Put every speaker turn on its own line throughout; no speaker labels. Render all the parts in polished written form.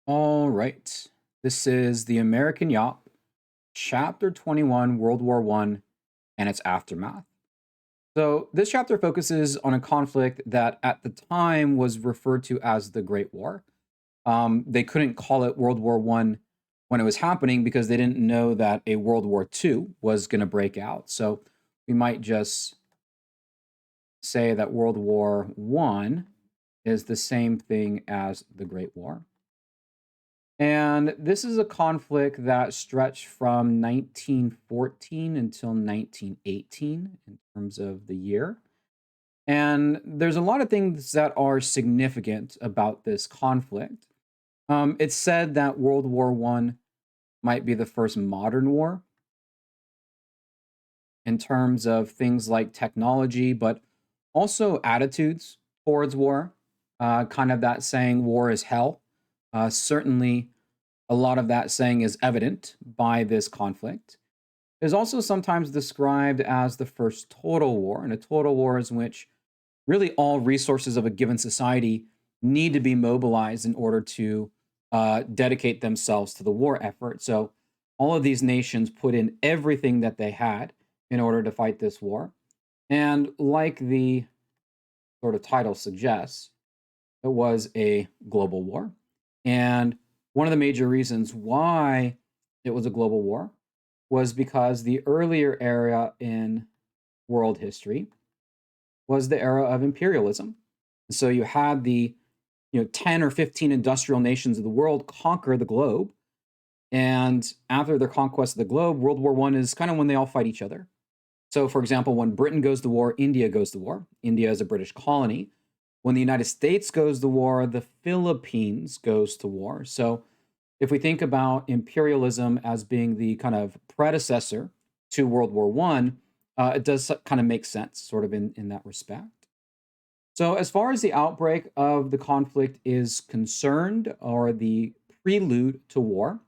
All right. This is the American YAWP, Chapter 21, World War One, and its aftermath. So, this chapter focuses on a conflict that at the time was referred to as the Great War. They couldn't call it World War One when it was happening because they didn't know that a World War Two was going to break out. So, we might just say that World War One is the same thing as the Great War. And this is a conflict that stretched from 1914 until 1918 in terms of the year. And there's a lot of things that are significant about this conflict. It's said that World War One might be the first modern war in terms of things like technology, but also attitudes towards war. Kind of that saying, war is hell. Certainly, a lot of that saying is evident by this conflict. It is also sometimes described as the first total war, and a total war is in which really all resources of a given society need to be mobilized in order to dedicate themselves to the war effort. So, all of these nations put in everything that they had in order to fight this war. And like the sort of title suggests, it was a global war. And one of the major reasons why it was a global war was because the earlier era in world history was the era of imperialism. So you had the 10 or 15 industrial nations of the world conquer the globe. And after their conquest of the globe, World War One is kind of when they all fight each other. So, for example, when Britain goes to war, India goes to war. India is a British colony. When the United States goes to war, the Philippines goes to war. So, if we think about imperialism as being the kind of predecessor to World War One, it does kind of make sense, sort of in that respect. So, as far as the outbreak of the conflict is concerned, or the prelude to war,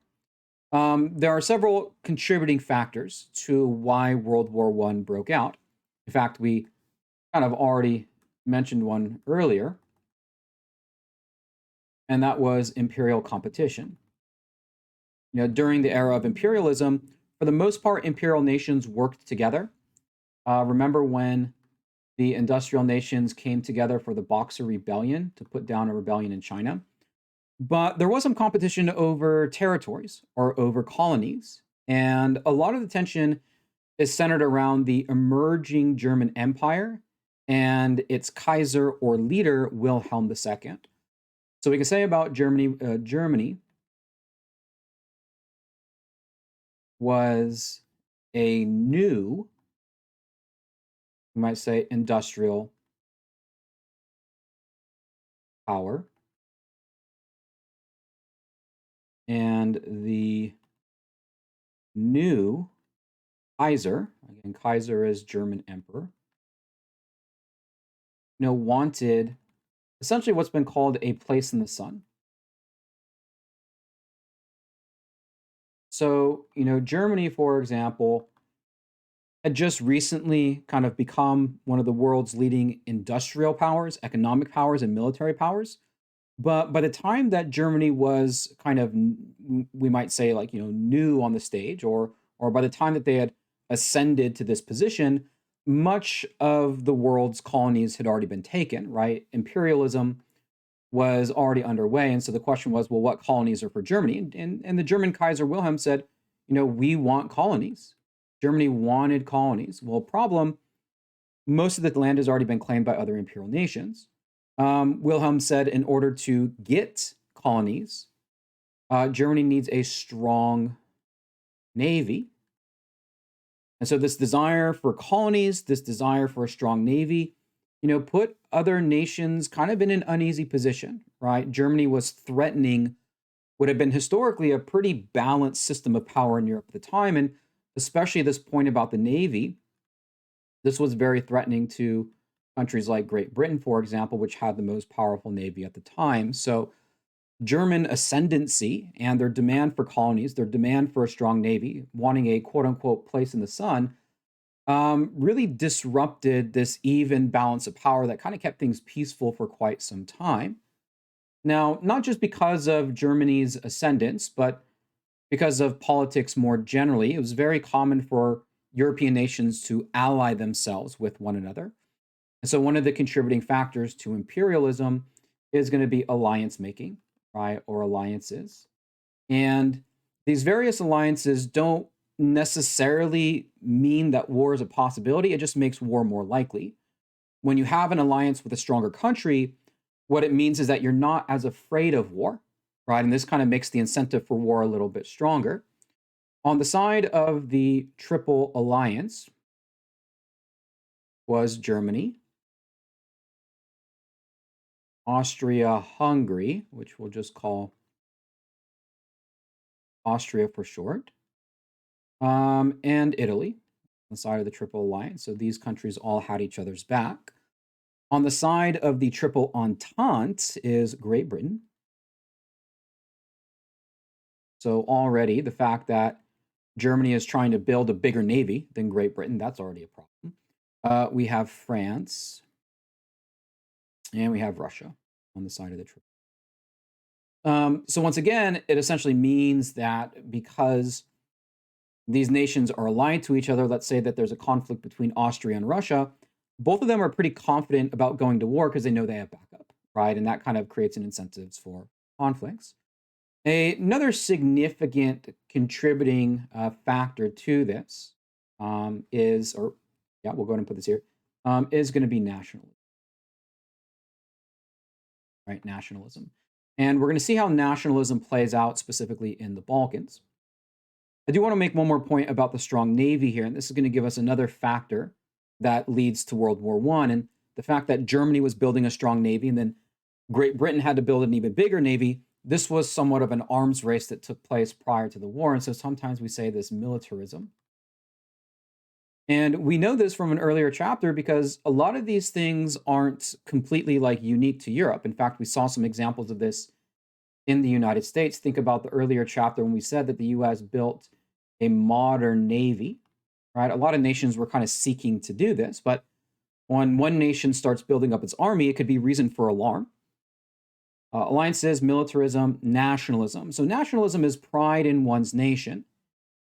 there are several contributing factors to why World War One broke out. In fact, we kind of already mentioned one earlier, and that was imperial competition. During the era of imperialism, for the most part, imperial nations worked together. Remember when the industrial nations came together for the Boxer Rebellion to put down a rebellion in China? But there was some competition over territories or over colonies. And a lot of the tension is centered around the emerging German Empire and its Kaiser or leader, Wilhelm II. So we can say about Germany, Germany was a new, we might say, industrial power. And the new Kaiser, again, Kaiser is German emperor, wanted essentially what's been called a place in the sun. So, Germany, for example, had just recently kind of become one of the world's leading industrial powers, economic powers, and military powers. But by the time that Germany was kind of, we might say, like, new on the stage, or by the time that they had ascended to this position, much of the world's colonies had already been taken, right? Imperialism was already underway. And so the question was, well, what colonies are for Germany? And the German Kaiser Wilhelm said, we want colonies. Germany wanted colonies. Well, problem, most of the land has already been claimed by other imperial nations. Wilhelm said, in order to get colonies, Germany needs a strong navy. And so this desire for colonies, this desire for a strong navy, put other nations kind of in an uneasy position, right? Germany was threatening what had been historically a pretty balanced system of power in Europe at the time. And especially this point about the navy, this was very threatening to countries like Great Britain, for example, which had the most powerful navy at the time. So German ascendancy and their demand for colonies, their demand for a strong navy, wanting a quote unquote place in the sun, really disrupted this even balance of power that kind of kept things peaceful for quite some time. Now, not just because of Germany's ascendance, but because of politics more generally, it was very common for European nations to ally themselves with one another. And so, one of the contributing factors to imperialism is going to be alliance making, right? Or alliances. And these various alliances don't necessarily mean that war is a possibility, it just makes war more likely. When you have an alliance with a stronger country, what it means is that you're not as afraid of war, right? And this kind of makes the incentive for war a little bit stronger. On the side of the Triple Alliance was Germany, Austria Hungary, which we'll just call Austria for short, and Italy on the side of the Triple Alliance. So these countries all had each other's back. On the side of the Triple Entente is Great Britain. So already the fact that Germany is trying to build a bigger navy than Great Britain, that's already a problem. We have France and we have Russia on the side of the Triple. So once again, it essentially means that because these nations are allied to each other, let's say that there's a conflict between Austria and Russia, both of them are pretty confident about going to war because they know they have backup, right? And that kind of creates an incentives for conflicts. Another significant contributing factor to this is, or yeah, we'll go ahead and put this here, is going to be nationalism, right? Nationalism. And we're going to see how nationalism plays out specifically in the Balkans. I do want to make one more point about the strong navy here, and this is going to give us another factor that leads to World War I, and the fact that Germany was building a strong navy, and then Great Britain had to build an even bigger navy. This was somewhat of an arms race that took place prior to the war, and so sometimes we say this militarism. And we know this from an earlier chapter because a lot of these things aren't completely like unique to Europe. In fact, we saw some examples of this in the United States. Think about the earlier chapter when we said that the US built a modern navy, right? A lot of nations were kind of seeking to do this, but when one nation starts building up its army, it could be reason for alarm. Alliances, militarism, nationalism. So nationalism is pride in one's nation.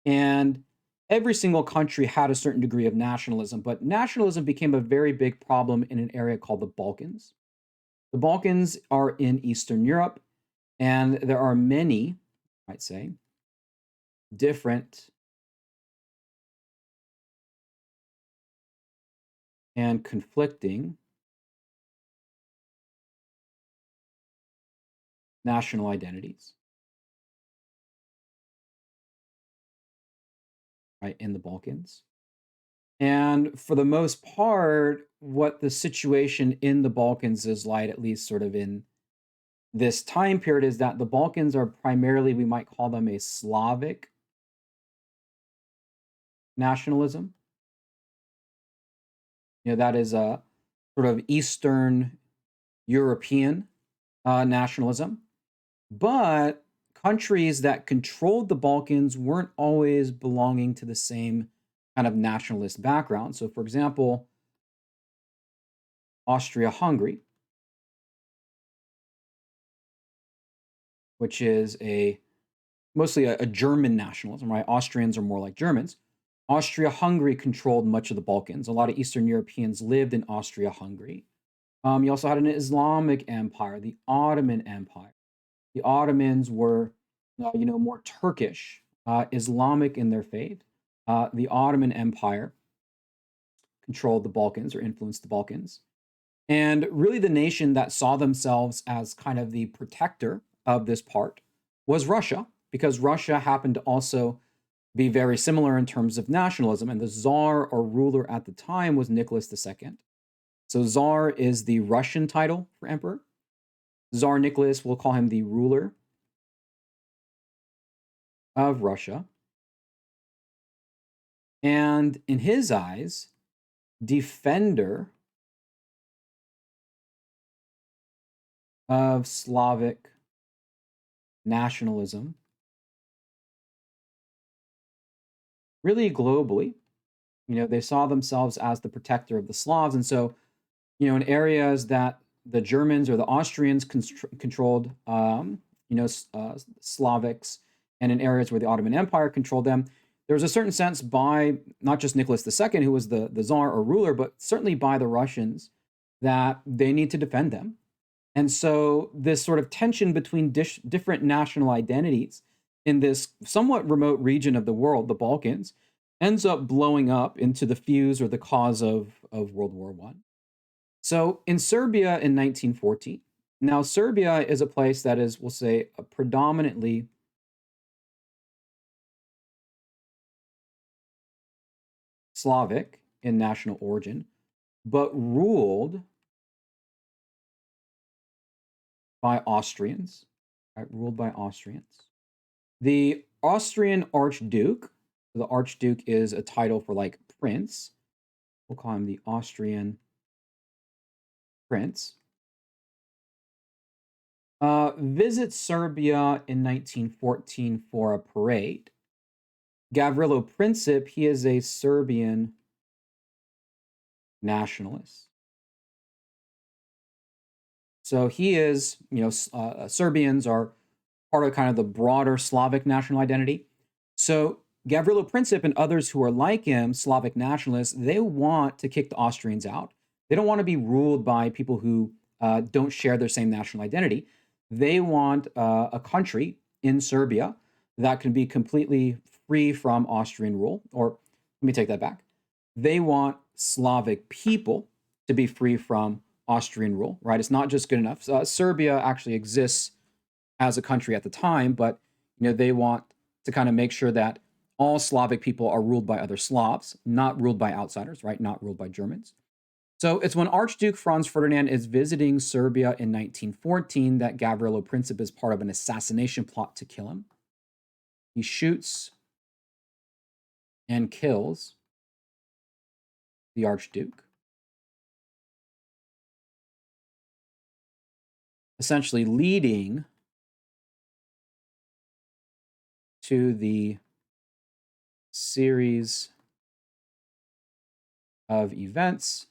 And every single country had a certain degree of nationalism, but nationalism became a very big problem in an area called the Balkans. The Balkans are in Eastern Europe, and there are many, I'd say, different and conflicting national identities, right, in the Balkans. And for the most part, what the situation in the Balkans is like, at least sort of in this time period, is that the Balkans are primarily, we might call them a Slavic nationalism. That is a sort of Eastern European nationalism. But countries that controlled the Balkans weren't always belonging to the same kind of nationalist background. So, for example, Austria Hungary, which is mostly a German nationalism, right? Austrians are more like Germans. Austria Hungary controlled much of the Balkans. A lot of Eastern Europeans lived in Austria Hungary. You also had an Islamic empire, the Ottoman Empire. The Ottomans were, more Turkish, Islamic in their faith. The Ottoman Empire controlled the Balkans or influenced the Balkans. And really, the nation that saw themselves as kind of the protector of this part was Russia, because Russia happened to also be very similar in terms of nationalism. And the czar or ruler at the time was Nicholas II. So, czar is the Russian title for emperor. Tsar Nicholas, we'll call him the ruler of Russia. And in his eyes, defender of Slavic nationalism, really globally. They saw themselves as the protector of the Slavs. And so, in areas that the Germans or the Austrians controlled, Slavics, and in areas where the Ottoman Empire controlled them, there was a certain sense by not just Nicholas II, who was the czar or ruler, but certainly by the Russians, that they need to defend them. And so this sort of tension between different national identities in this somewhat remote region of the world, the Balkans, ends up blowing up into the fuse or the cause of World War I. So in Serbia in 1914, now Serbia is a place that is, we'll say, a predominantly Slavic in national origin, but ruled by Austrians, right? Ruled by Austrians. The Austrian Archduke, the Archduke is a title for like prince. We'll call him the Austrian prince. Visits Serbia in 1914 for a parade. Gavrilo Princip, he is a Serbian nationalist. So he is, Serbians are part of kind of the broader Slavic national identity. So Gavrilo Princip and others who are like him, Slavic nationalists, they want to kick the Austrians out. They don't want to be ruled by people who don't share their same national identity. They want a country in Serbia that can be completely free from Austrian rule. Or let me take that back. They want Slavic people to be free from Austrian rule, right? It's not just good enough. Serbia actually exists as a country at the time, but they want to kind of make sure that all Slavic people are ruled by other Slavs, not ruled by outsiders, right? Not ruled by Germans. So it's when Archduke Franz Ferdinand is visiting Serbia in 1914 that Gavrilo Princip is part of an assassination plot to kill him. He shoots and kills the Archduke, essentially leading to the series of events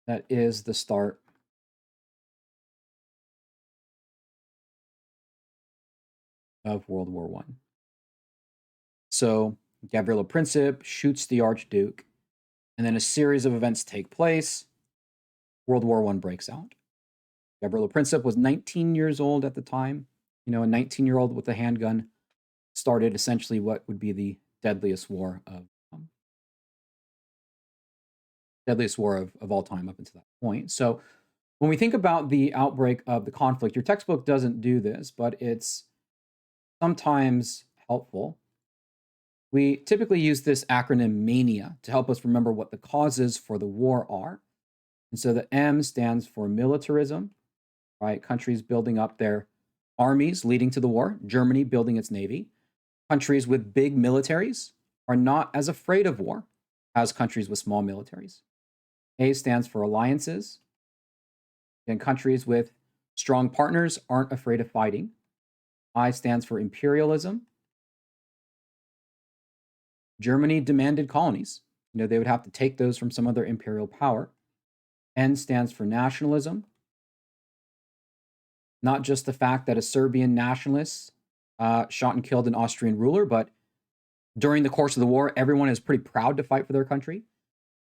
that is the start of World War I. So Gavrilo Princip shoots the Archduke, and then a series of events take place. World War I breaks out. Gavrilo Princip was 19 years old at the time. A 19-year-old with a handgun started essentially what would be the deadliest war of all time up until that point. So when we think about the outbreak of the conflict, your textbook doesn't do this, but it's sometimes helpful. We typically use this acronym MANIA to help us remember what the causes for the war are. And so the M stands for militarism, right? Countries building up their armies leading to the war, Germany building its navy. Countries with big militaries are not as afraid of war as countries with small militaries. A stands for alliances. And countries with strong partners aren't afraid of fighting. I stands for imperialism. Germany demanded colonies. They would have to take those from some other imperial power. N stands for nationalism. Not just the fact that a Serbian nationalist shot and killed an Austrian ruler, but during the course of the war, everyone is pretty proud to fight for their country.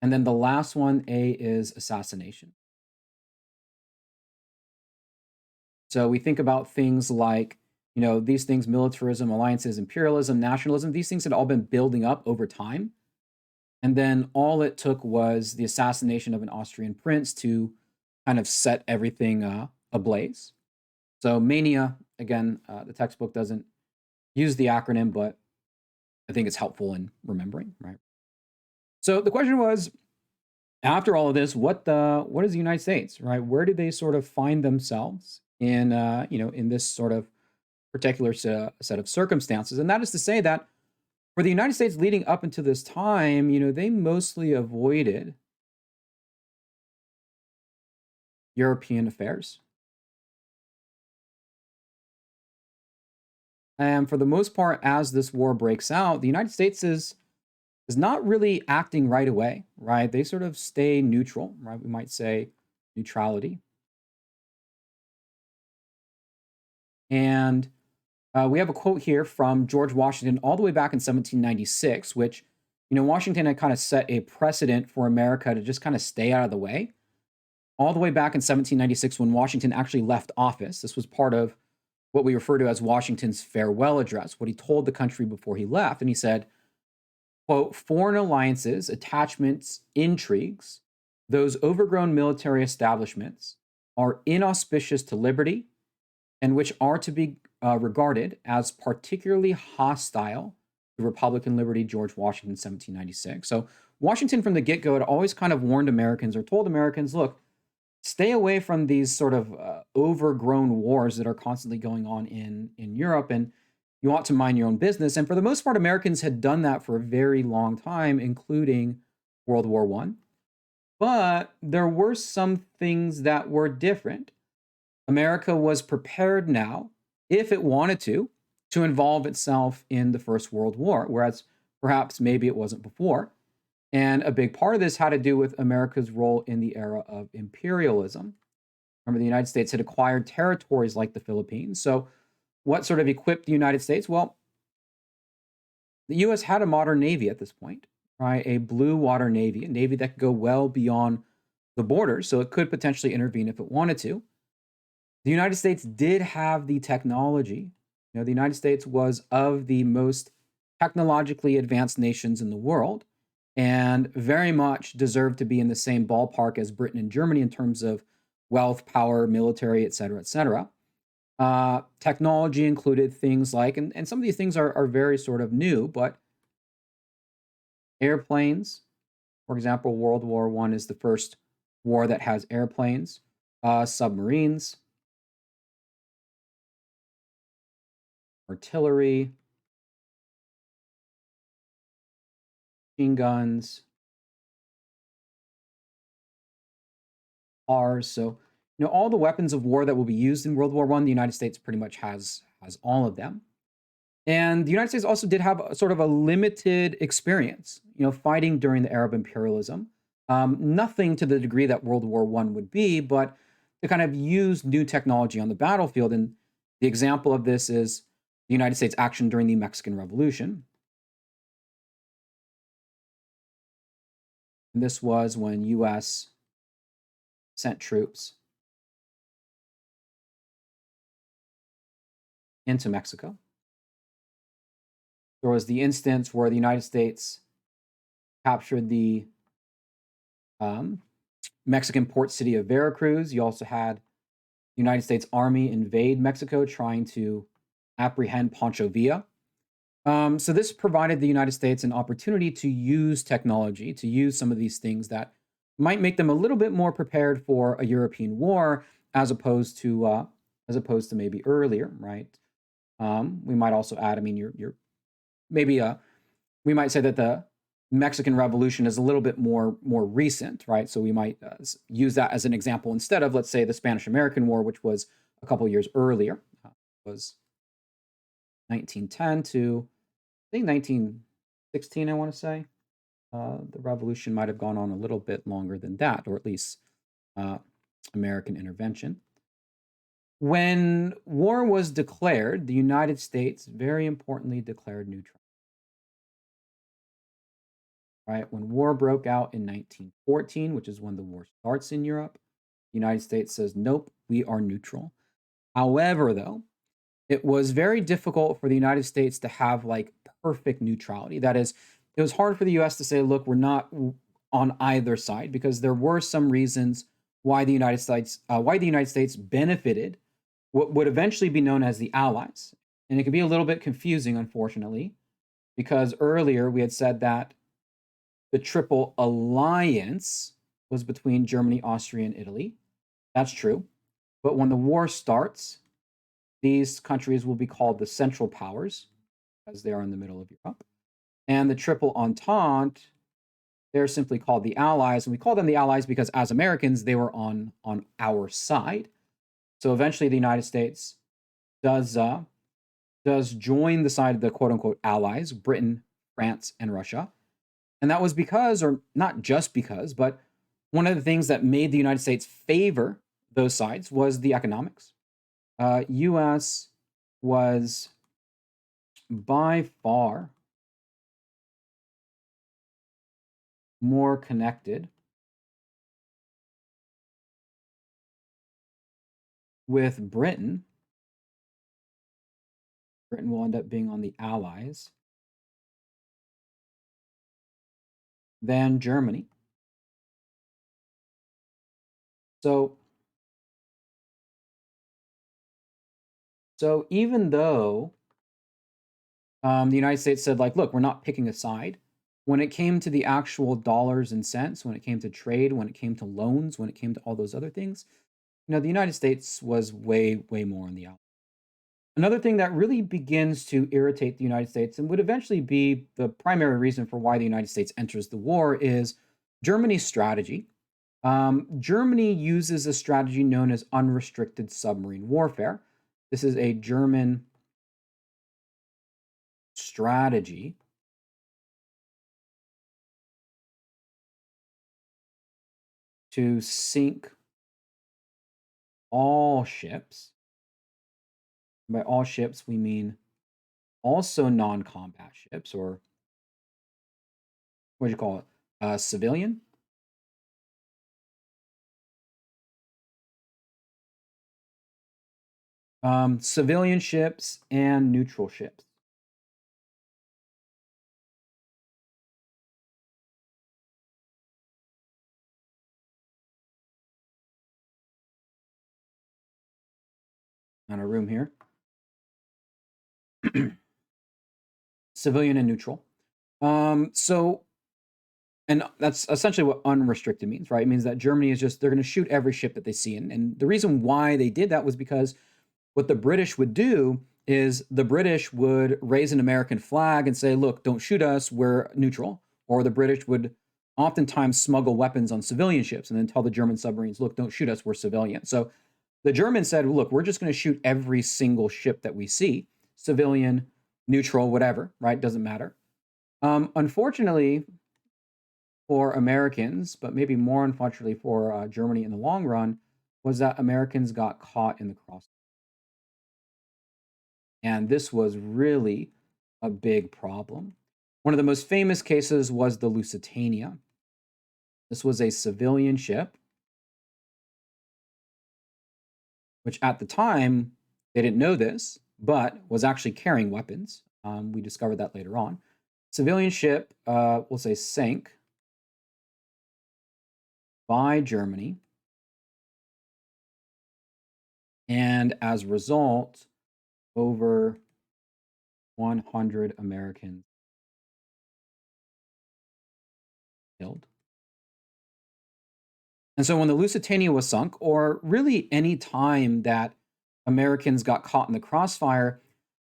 And then the last one, A, is assassination. So we think about things like, these things, militarism, alliances, imperialism, nationalism, these things had all been building up over time. And then all it took was the assassination of an Austrian prince to kind of set everything ablaze. So mania, again, the textbook doesn't use the acronym, but I think it's helpful in remembering, right? So the question was, after all of this, what is the United States, right? Where do they sort of find themselves in, in this sort of particular set of circumstances? And that is to say that for the United States leading up into this time, they mostly avoided European affairs. And for the most part, as this war breaks out, the United States is is not really acting right away, right? They sort of stay neutral, right? We might say neutrality. And we have a quote here from George Washington all the way back in 1796, which, Washington had kind of set a precedent for America to just kind of stay out of the way. All the way back in 1796, when Washington actually left office, this was part of what we refer to as Washington's farewell address, what he told the country before he left. And he said, quote, foreign alliances, attachments, intrigues, those overgrown military establishments are inauspicious to liberty and which are to be regarded as particularly hostile to Republican liberty, George Washington, 1796. So Washington, from the get go, had always kind of warned Americans or told Americans, look, stay away from these sort of overgrown wars that are constantly going on in Europe, and you ought to mind your own business. And for the most part, Americans had done that for a very long time, including World War One. But there were some things that were different. America was prepared now, if it wanted to involve itself in the First World War, whereas perhaps maybe it wasn't before. And a big part of this had to do with America's role in the era of imperialism. Remember, the United States had acquired territories like the Philippines. So, what sort of equipped the United States? Well, the US had a modern navy at this point, right? A blue water navy, a navy that could go well beyond the borders. So, it could potentially intervene if it wanted to. The United States did have the technology. The United States was of the most technologically advanced nations in the world and very much deserved to be in the same ballpark as Britain and Germany in terms of wealth, power, military, et cetera, et cetera. Technology included things like, and some of these things are very sort of new, but airplanes, for example, World War I is the first war that has airplanes, submarines, artillery, machine guns, cars. So, all the weapons of war that will be used in World War One, the United States pretty much has all of them. And the United States also did have sort of a limited experience, fighting during the Arab imperialism. Nothing to the degree that World War One would be, but to kind of use new technology on the battlefield. And the example of this is the United States action during the Mexican Revolution. And this was when U.S. sent troops into Mexico. There was the instance where the United States captured the Mexican port city of Veracruz. You also had the United States Army invade Mexico, trying to apprehend Pancho Villa. So this provided the United States an opportunity to use technology, to use some of these things that might make them a little bit more prepared for a European war, as opposed to maybe earlier, right? We might also add, I mean, you're maybe we might say that the Mexican Revolution is a little bit more recent, right? So we might use that as an example instead of, let's say, the Spanish-American War, which was a couple years earlier. Was 1910 to, I think, 1916, I want to say. The revolution might have gone on a little bit longer than that, or at least American intervention. When war was declared, the United States very importantly declared neutrality. Right? When war broke out in 1914, which is when the war starts in Europe, the United States says, nope, we are neutral. However, though, it was very difficult for the United States to have like perfect neutrality. That is, it was hard for the US to say, look, we're not on either side, because there were some reasons why the United States benefited what would eventually be known as the Allies. And it could be a little bit confusing, unfortunately, because earlier we had said that the Triple Alliance was between Germany, Austria, and Italy. That's true. But when the war starts, these countries will be called the Central Powers, as they are in the middle of Europe. And the Triple Entente, they're simply called the Allies. And we call them the Allies because as Americans, they were on our side. So eventually the United States does join the side of the quote-unquote Allies, Britain, France, and Russia. And that was because, or not just because, but one of the things that made the United States favor those sides was the economics. US was by far more connected with Britain. Britain will end up being on the Allies than Germany. So, so even though the United States said, like, look, we're not picking a side, when it came to the actual dollars and cents, when it came to trade, when it came to loans, when it came to all those other things, the United States was way, way more on the out. Another thing that really begins to irritate the United States and would eventually be the primary reason for why the United States enters the war is Germany's strategy. Germany uses a strategy known as unrestricted submarine warfare. This is a German strategy to sink all ships. By all ships, we mean also non-combat ships, or what do you call it? Civilian. Civilian ships and neutral ships. On a room here. Civilian and neutral. So, and that's essentially what unrestricted means, right? It means that Germany is just, they're going to shoot every ship that they see. And the reason why they did that was because what the British would do is the British would raise an American flag and say, look, don't shoot us, we're neutral. Or the British would oftentimes smuggle weapons on civilian ships and then tell the German submarines, look, don't shoot us, we're civilian. So the Germans said, look, we're just going to shoot every single ship that we see, civilian, neutral, whatever, right? Doesn't matter. Unfortunately for Americans, but maybe more unfortunately for Germany in the long run, was that Americans got caught in the cross. And this was really a big problem. One of the most famous cases was the Lusitania. This was a civilian ship, which at the time, they didn't know this, but was actually carrying weapons. We discovered that later on. Civilian ship, we'll say, sank by Germany. And as a result, over 100 Americans killed. And so when the Lusitania was sunk, or really any time that Americans got caught in the crossfire,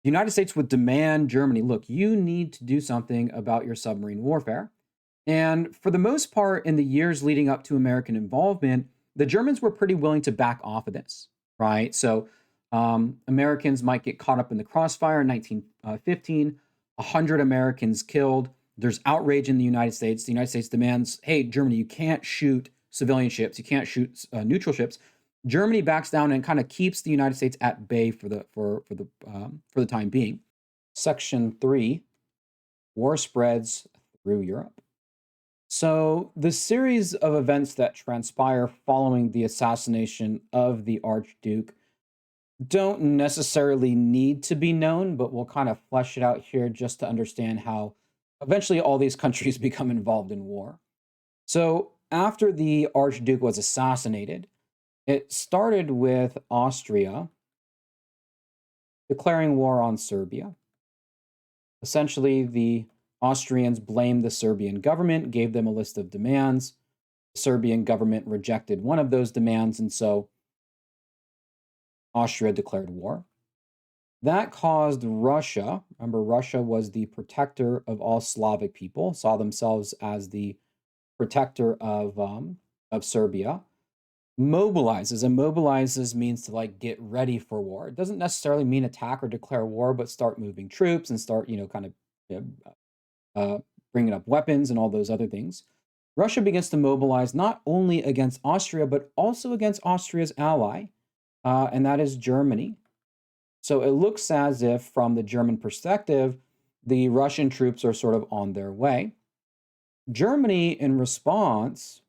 the United States would demand Germany, look, you need to do something about your submarine warfare. And for the most part, in the years leading up to American involvement, the Germans were pretty willing to back off of this, right? So Americans might get caught up in the crossfire in 1915, 100 Americans killed. There's outrage in the United States. The United States demands, hey, Germany, you can't shoot civilian ships. You can't shoot neutral ships. Germany backs down and kind of keeps the United States at bay for the time being. Section 3, war spreads through Europe. So, the series of events that transpire following the assassination of the Archduke don't necessarily need to be known, but we'll kind of flesh it out here just to understand how eventually all these countries become involved in war. So, after the Archduke was assassinated, it started with Austria declaring war on Serbia. Essentially, the Austrians blamed the Serbian government, gave them a list of demands. The Serbian government rejected one of those demands, and so Austria declared war. That caused Russia, remember, Russia was the protector of all Slavic people, saw themselves as the protector of Serbia, mobilizes. And mobilizes means to like get ready for war. It doesn't necessarily mean attack or declare war, but start moving troops and start, kind of bringing up weapons and all those other things, Russia begins to mobilize not only against Austria, but also against Austria's ally, and that is Germany. So it looks as if, from the German perspective, the Russian troops are sort of on their way. Germany, in response,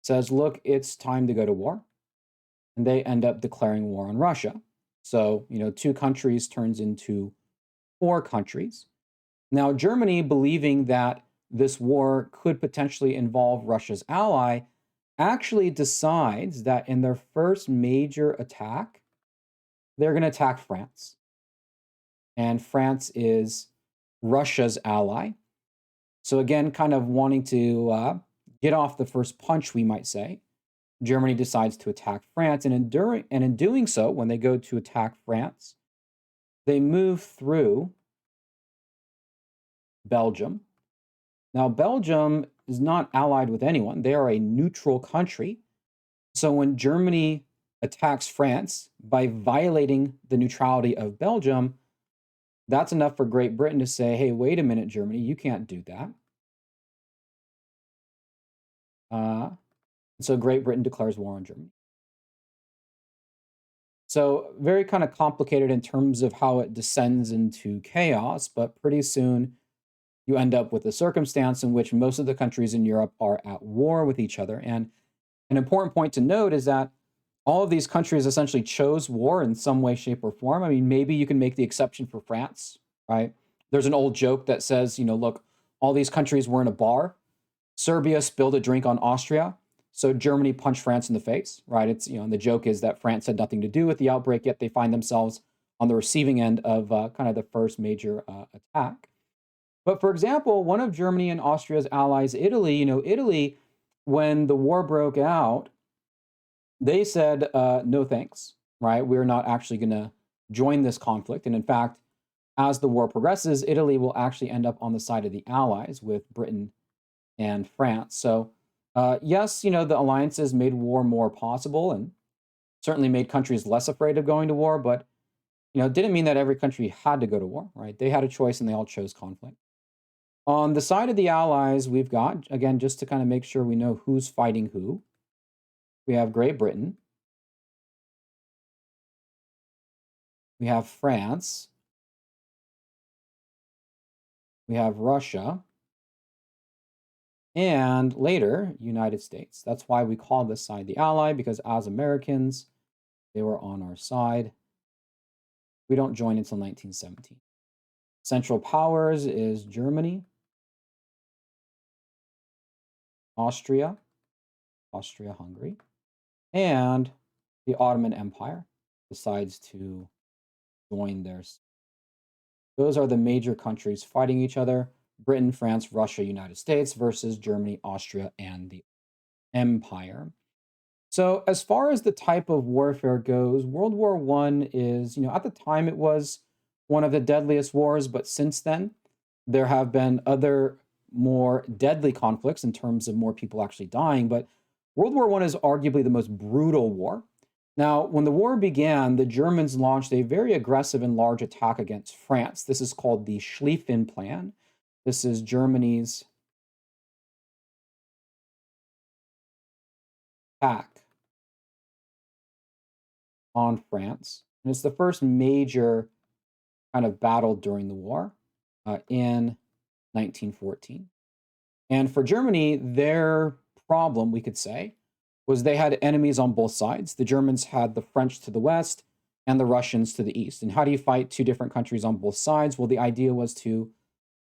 says, look, it's time to go to war. And they end up declaring war on Russia. So, two countries turns into four countries. Now, Germany, believing that this war could potentially involve Russia's ally, actually decides that in their first major attack, they're going to attack France. And France is Russia's ally. So again, kind of wanting to get off the first punch, we might say, Germany decides to attack France. And in doing so, when they go to attack France, they move through Belgium. Now, Belgium is not allied with anyone. They are a neutral country. So when Germany attacks France by violating the neutrality of Belgium, that's enough for Great Britain to say, hey, wait a minute, Germany, you can't do that. So Great Britain declares war on Germany. So very kind of complicated in terms of how it descends into chaos, but pretty soon you end up with a circumstance in which most of the countries in Europe are at war with each other. And an important point to note is that all of these countries essentially chose war in some way, shape, or form. I mean, maybe you can make the exception for France, right? There's an old joke that says, look, all these countries were in a bar. Serbia spilled a drink on Austria. So Germany punched France in the face, right? It's, and the joke is that France had nothing to do with the outbreak, yet they find themselves on the receiving end of kind of the first major attack. But for example, one of Germany and Austria's allies, Italy, Italy, when the war broke out, they said, no thanks, right? We're not actually going to join this conflict. And in fact, as the war progresses, Italy will actually end up on the side of the Allies with Britain and France. So, yes, the alliances made war more possible and certainly made countries less afraid of going to war, but, it didn't mean that every country had to go to war, right? They had a choice and they all chose conflict. On the side of the Allies, we've got, again, just to kind of make sure we know who's fighting who, we have Great Britain, we have France, we have Russia, and later, United States. That's why we call this side the ally, because as Americans, they were on our side. We don't join until 1917. Central powers is Germany, Austria-Hungary, and the Ottoman Empire decides to join theirs. Those are the major countries fighting each other: Britain, France, Russia, United States versus Germany, Austria, and the Empire. So as far as the type of warfare goes, World War I is, at the time it was one of the deadliest wars, but since then, there have been other more deadly conflicts in terms of more people actually dying. But World War I is arguably the most brutal war. Now, when the war began, the Germans launched a very aggressive and large attack against France. This is called the Schlieffen Plan. This is Germany's attack on France. And it's the first major kind of battle during the war in 1914. And for Germany, their problem, we could say, was they had enemies on both sides. The Germans had the French to the west and the Russians to the east. And how do you fight two different countries on both sides? Well, the idea was to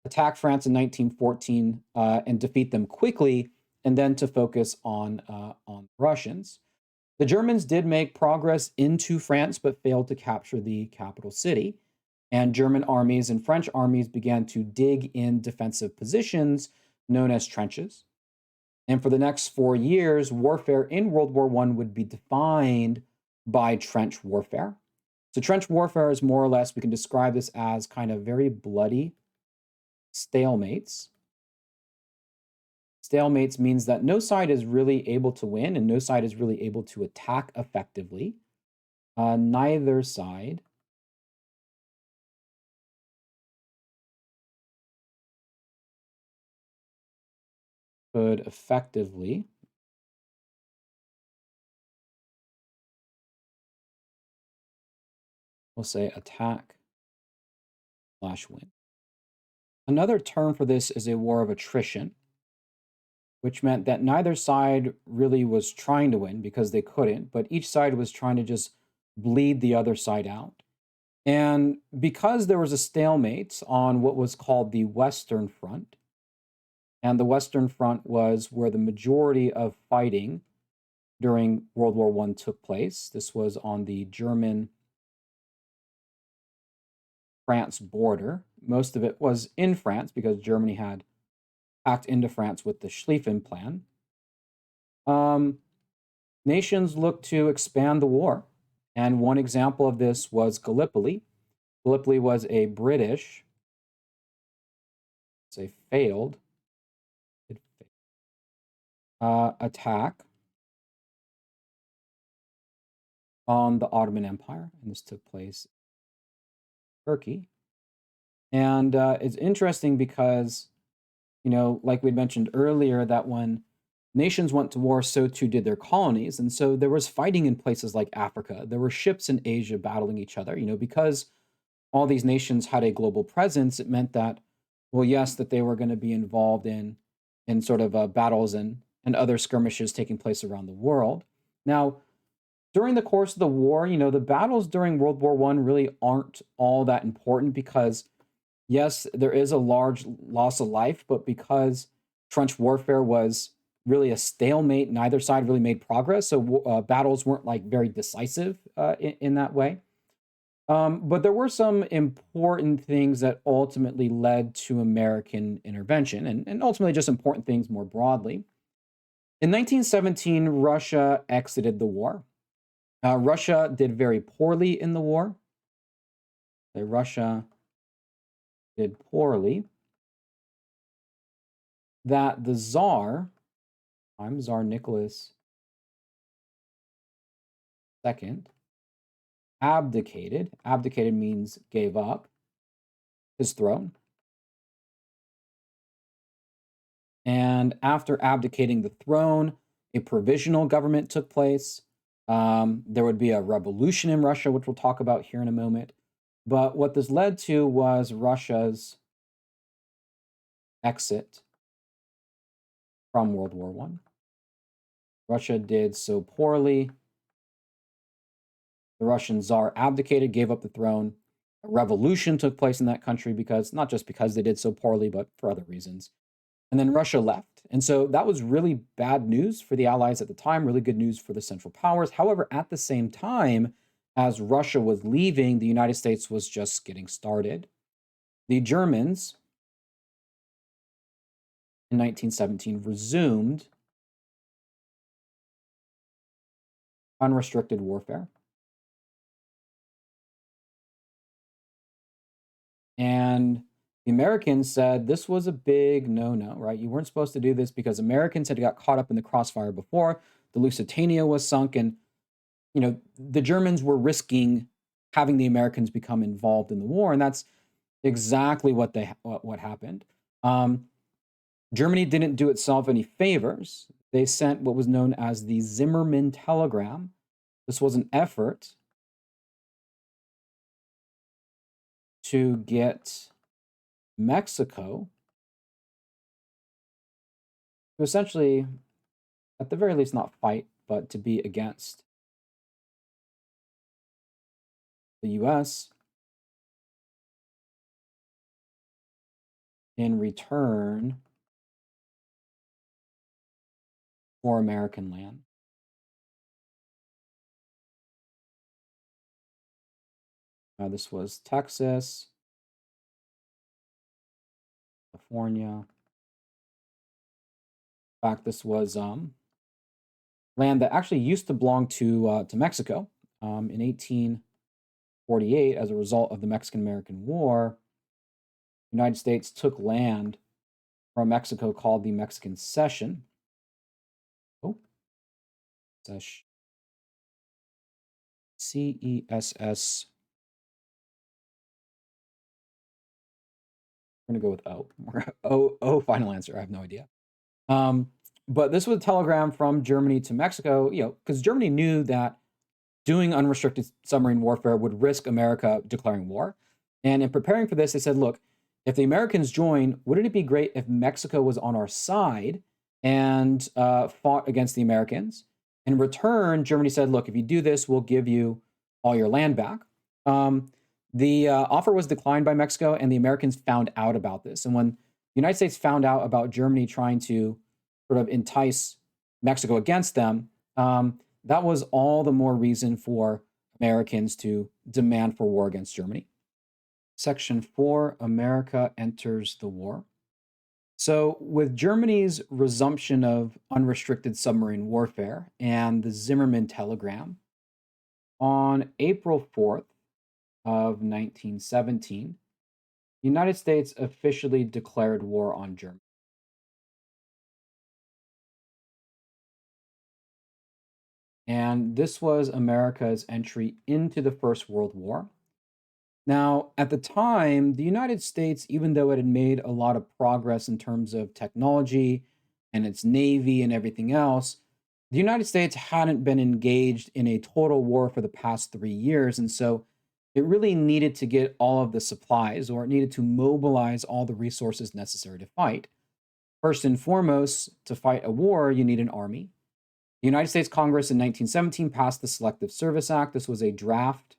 attack France in 1914 and defeat them quickly, and then to focus on Russians. The Germans did make progress into France, but failed to capture the capital city. And German armies and French armies began to dig in defensive positions known as trenches. And for the next 4 years, warfare in World War I would be defined by trench warfare. So trench warfare is more or less, we can describe this as kind of very bloody stalemates. Stalemates means that no side is really able to win and no side is really able to attack effectively. Neither side could effectively, we'll say, attack slash win. Another term for this is a war of attrition, which meant that neither side really was trying to win because they couldn't, but each side was trying to just bleed the other side out. And because there was a stalemate on what was called the Western Front, and the Western Front was where the majority of fighting during World War I took place. This was on the German France border. Most of it was in France because Germany had packed into France with the Schlieffen Plan. Nations looked to expand the war, and one example of this was Gallipoli. Gallipoli was a British, it's a failed attack on the Ottoman Empire, and this took place in Turkey. And it's interesting because, like we mentioned earlier, that when nations went to war, so too did their colonies. And so there was fighting in places like Africa. There were ships in Asia battling each other, because all these nations had a global presence. It meant that, well, yes, that they were going to be involved in sort of battles and other skirmishes taking place around the world. Now, during the course of the war, the battles during World War I really aren't all that important because, yes, there is a large loss of life, but because trench warfare was really a stalemate, neither side really made progress. So battles weren't like very decisive in that way. But there were some important things that ultimately led to American intervention and ultimately just important things more broadly. In 1917, Russia exited the war. Russia did very poorly in the war. Russia did poorly. That the Tsar, I'm Tsar Nicholas II, abdicated. Abdicated means gave up his throne. And after abdicating the throne, a provisional government took place. There would be a revolution in Russia, which we'll talk about here in a moment. But what this led to was Russia's exit from World War I. Russia did so poorly. The Russian Tsar abdicated, gave up the throne. A revolution took place in that country because, not just because they did so poorly, but for other reasons. And then Russia left. And so that was really bad news for the Allies at the time, really good news for the Central Powers. However, at the same time, as Russia was leaving, the United States was just getting started. The Germans in 1917 resumed unrestricted warfare. And the Americans said this was a big no-no, right? You weren't supposed to do this because Americans had got caught up in the crossfire before. The Lusitania was sunk, and the Germans were risking having the Americans become involved in the war, and that's exactly what happened. Germany didn't do itself any favors. They sent what was known as the Zimmermann telegram. This was an effort to get Mexico to essentially, at the very least, not fight, but to be against the US in return for American land. This was Texas, California. In fact, this was land that actually used to belong to Mexico in 1848 as a result of the Mexican-American War. The United States took land from Mexico called the Mexican Cession. Oh, Cess. C-E-S-S. We're going to go with O. O, final answer. I have no idea. Um, but this was a telegram from Germany to Mexico, because Germany knew that doing unrestricted submarine warfare would risk America declaring war. And in preparing for this, they said, look, if the Americans join, wouldn't it be great if Mexico was on our side and fought against the Americans? In return, Germany said, look, if you do this, we'll give you all your land back. The offer was declined by Mexico, and the Americans found out about this. And when the United States found out about Germany trying to sort of entice Mexico against them, that was all the more reason for Americans to demand for war against Germany. Section 4, America enters the war. So, with Germany's resumption of unrestricted submarine warfare and the Zimmermann telegram, on April 4th of 1917, the United States officially declared war on Germany. And this was America's entry into the First World War. Now, at the time, the United States, even though it had made a lot of progress in terms of technology and its navy and everything else, the United States hadn't been engaged in a total war for the past 3 years. And so it really needed to get all of the supplies, or it needed to mobilize all the resources necessary to fight. First and foremost, to fight a war, you need an army. The United States Congress in 1917 passed the Selective Service Act. This was a draft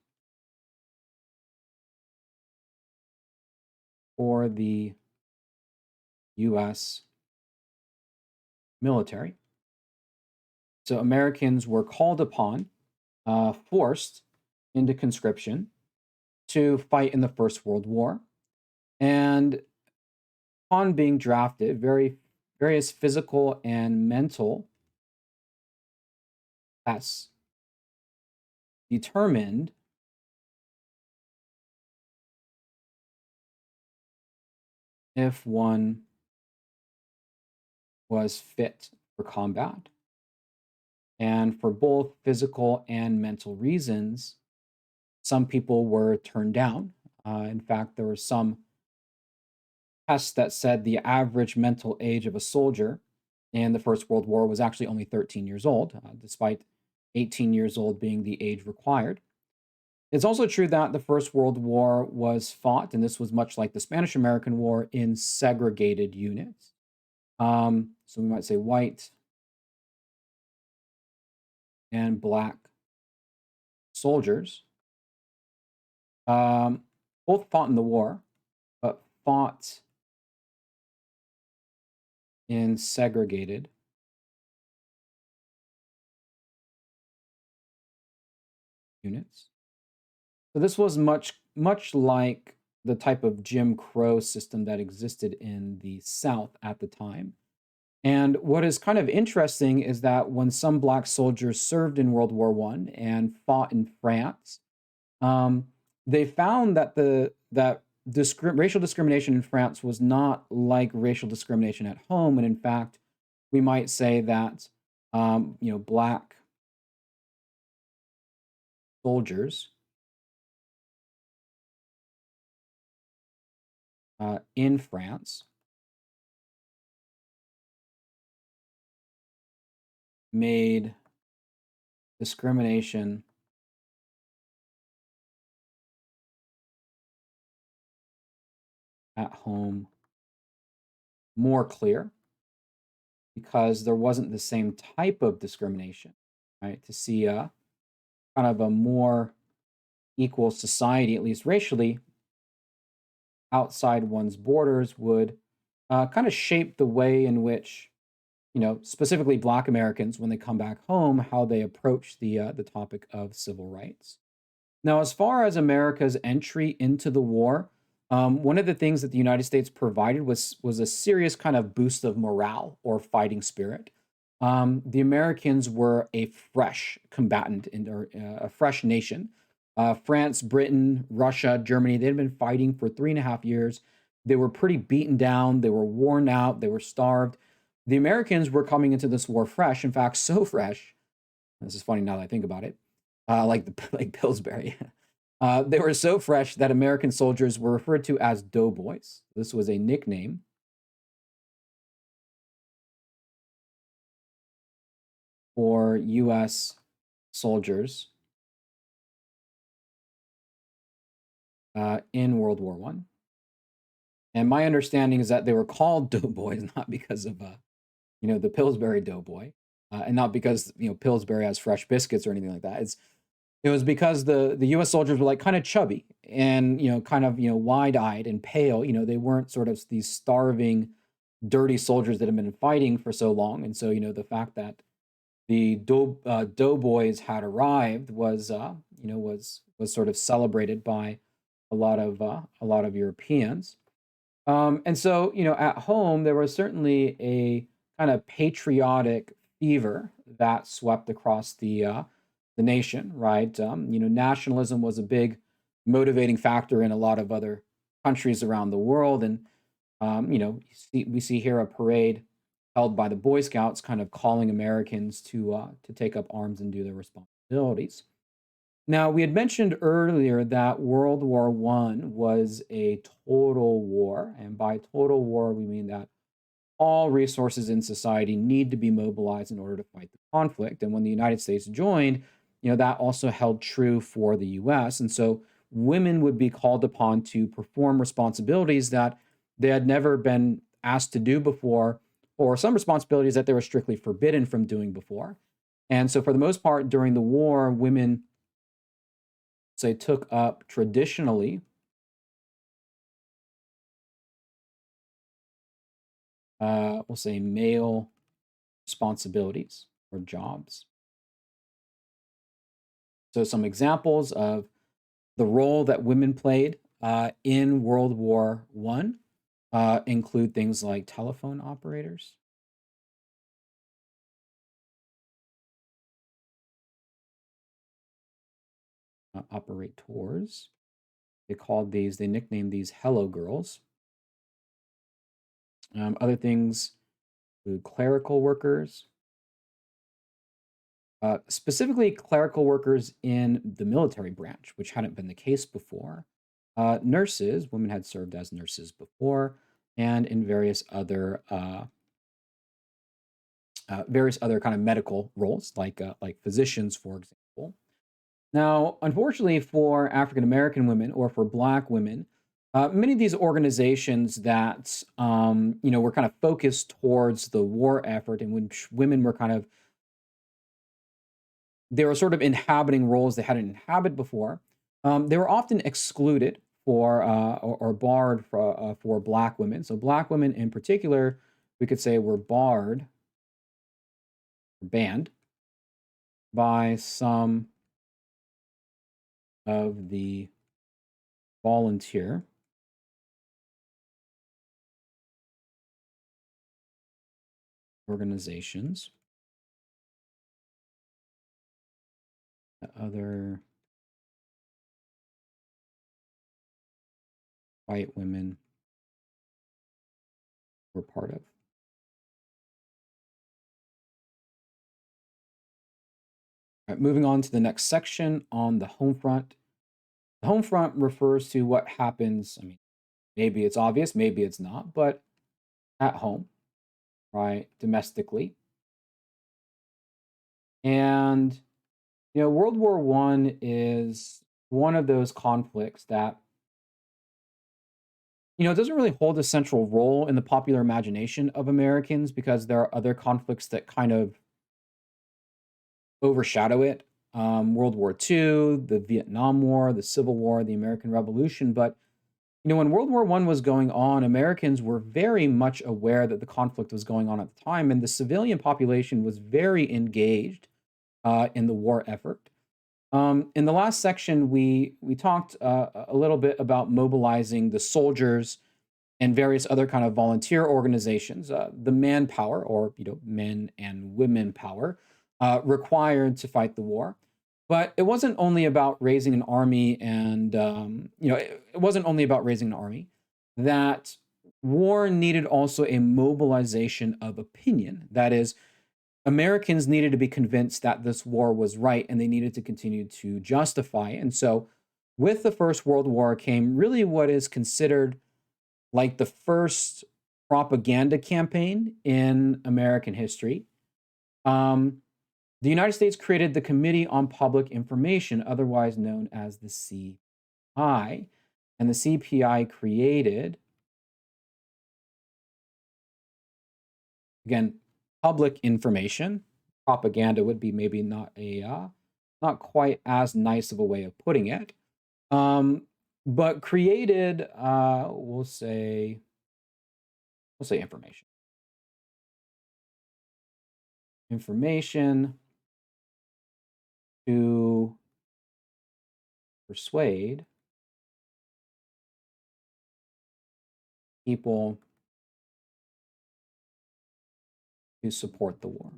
for the US military. So Americans were called upon, forced into conscription to fight in the First World War. And upon being drafted, various physical and mental tests determined if one was fit for combat. And for both physical and mental reasons, some people were turned down. In fact, there were some tests that said the average mental age of a soldier in the First World War was actually only 13 years old, despite 18 years old being the age required. It's also true that the First World War was fought, and this was much like the Spanish American War, in segregated units. So we might say white and black soldiers both fought in the war, but fought in segregated units. So this was much like the type of Jim Crow system that existed in the South at the time. And what is kind of interesting is that when some black soldiers served in World War One and fought in France, um, they found that racial discrimination in France was not like racial discrimination at home, and in fact, we might say that black soldiers in France made discrimination at home more clear because there wasn't the same type of discrimination, right? To see kind of a more equal society, at least racially, outside one's borders would kind of shape the way in which, specifically Black Americans, when they come back home, how they approach the topic of civil rights. Now, as far as America's entry into the war, one of the things that the United States provided was a serious kind of boost of morale or fighting spirit. The Americans were a fresh combatant or a fresh nation. France, Britain, Russia, Germany, they had been fighting for 3.5 years. They were pretty beaten down. They were worn out. They were starved. The Americans were coming into this war fresh. In fact, so fresh. This is funny now that I think about it. Like Pillsbury. They were so fresh that American soldiers were referred to as doughboys. This was a nickname for U.S. soldiers in World War One. And my understanding is that they were called doughboys not because of the Pillsbury Doughboy, and not because Pillsbury has fresh biscuits or anything like that. It was because the U.S. soldiers were like kind of chubby and kind of wide eyed and pale. They weren't sort of these starving, dirty soldiers that have been fighting for so long, and so the fact that the doughboys had arrived was sort of celebrated by a lot of Europeans. And so, at home, there was certainly a kind of patriotic fever that swept across the nation, right? Nationalism was a big motivating factor in a lot of other countries around the world, and we see here a parade held by the Boy Scouts, kind of calling Americans to take up arms and do their responsibilities. Now, we had mentioned earlier that World War One was a total war, and by total war, we mean that all resources in society need to be mobilized in order to fight the conflict. And when the United States joined, that also held true for the US. And so women would be called upon to perform responsibilities that they had never been asked to do before, or some responsibilities that they were strictly forbidden from doing before. And so, for the most part, during the war, women say took up traditionally we'll say male responsibilities or jobs. So some examples of the role that women played in World War One include things like telephone operators, operators. They nicknamed these "Hello Girls." Other things include clerical workers, specifically clerical workers in the military branch, which hadn't been the case before. Nurses, women had served as nurses before, and in various other kind of medical roles, like physicians, for example. Now, unfortunately for African American women or for Black women, many of these organizations that were kind of focused towards the war effort, in which women were they were sort of inhabiting roles they hadn't inhabited before. They were often excluded or barred for Black women. So Black women in particular, we could say, were barred, banned by some of the volunteer organizations. The other white women were part of. All right, moving on to the next section on the home front. The home front refers to what happens. I mean, maybe it's obvious, maybe it's not, but at home, right, domestically. And World War One is one of those conflicts that it doesn't really hold a central role in the popular imagination of Americans because there are other conflicts that kind of overshadow it. World War II, the Vietnam War, the Civil War, the American Revolution. But when World War One was going on, Americans were very much aware that the conflict was going on at the time, and the civilian population was very engaged in the war effort. In the last section, we talked a little bit about mobilizing the soldiers and various other kind of volunteer organizations, the manpower, or men and women power, required to fight the war. But it wasn't only about raising an army, and it wasn't only about raising an army. That war needed also a mobilization of opinion. That is, Americans needed to be convinced that this war was right, and they needed to continue to justify it. And so, with the First World War came really what is considered like the first propaganda campaign in American history. Um, The United States created the Committee on Public Information, otherwise known as the CPI. And the CPI created, again, public information. Propaganda would be maybe not quite as nice of a way of putting it. But created, we'll say information. Information to persuade people to support the war.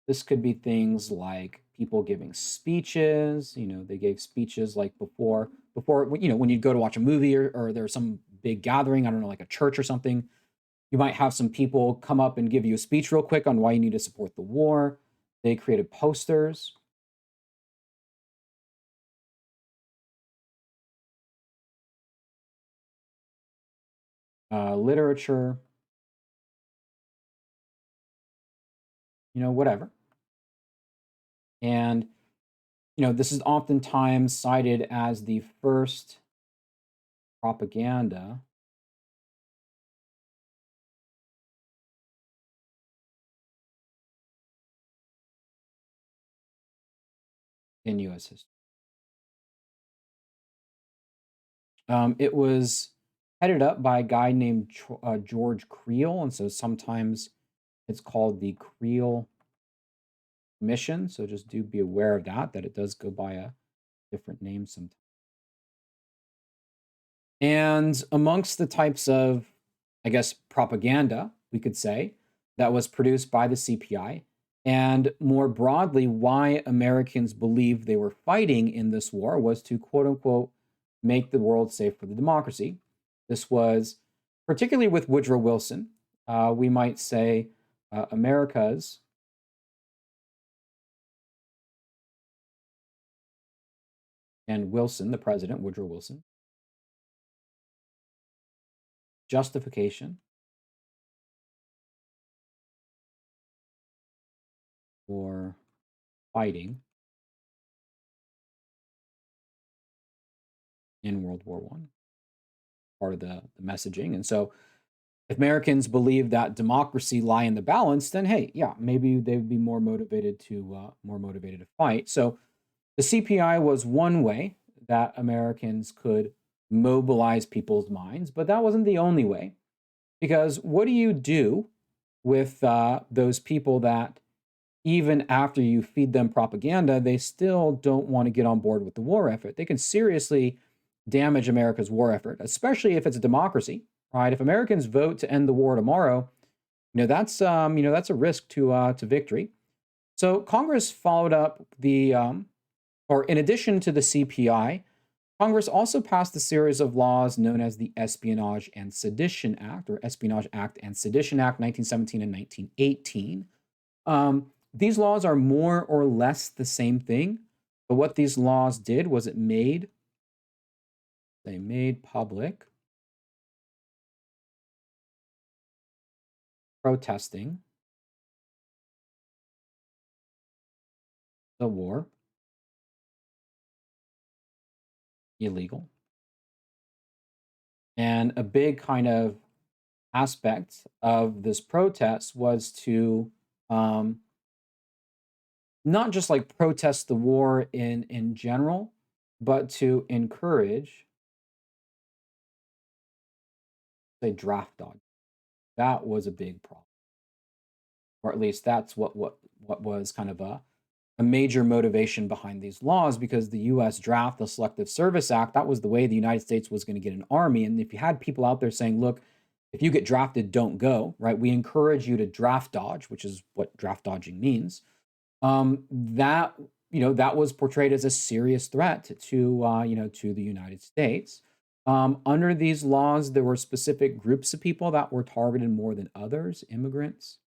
This could be things like people giving speeches. They gave speeches like before, when you'd go to watch a movie or there's some big gathering, I don't know, like a church or something, you might have some people come up and give you a speech real quick on why you need to support the war. They created posters. Literature, whatever. And, this is oftentimes cited as the first propaganda in US history. It was headed up by a guy named George Creel, and so sometimes it's called the Creel Commission. So just do be aware of that it does go by a different name sometimes. And amongst the types of, I guess, propaganda, we could say, that was produced by the CPI, and more broadly, why Americans believed they were fighting in this war was to quote unquote make the world safe for the democracy. This was particularly with Woodrow Wilson. We might say America's and Wilson, the president, Woodrow Wilson, justification for fighting in World War One, part of the messaging. And so if Americans believe that democracy lie in the balance, then hey, yeah, maybe they'd be more motivated to fight. So the CPI was one way that Americans could mobilize people's minds, but that wasn't the only way. Because what do you do with those people that, even after you feed them propaganda, they still don't want to get on board with the war effort? They can seriously damage America's war effort, especially if it's a democracy, right? If Americans vote to end the war tomorrow, that's a risk to victory. So Congress followed up or in addition to the CPI, Congress also passed a series of laws known as the Espionage and Sedition Act, or Espionage Act and Sedition Act, 1917 and 1918. These laws are more or less the same thing, but what these laws did was they made public protesting the war illegal. And a big kind of aspect of this protest was to um, not just like protest the war in general, but to encourage, say, draft dodge. That was a big problem, or at least that's what was kind of a major motivation behind these laws, because the U.S. draft, the Selective Service Act, that was the way the United States was going to get an army. And if you had people out there saying, look, if you get drafted, don't go, right? We encourage you to draft dodge, which is what draft dodging means. That was portrayed as a serious threat to the United States. Under these laws, there were specific groups of people that were targeted more than others: immigrants,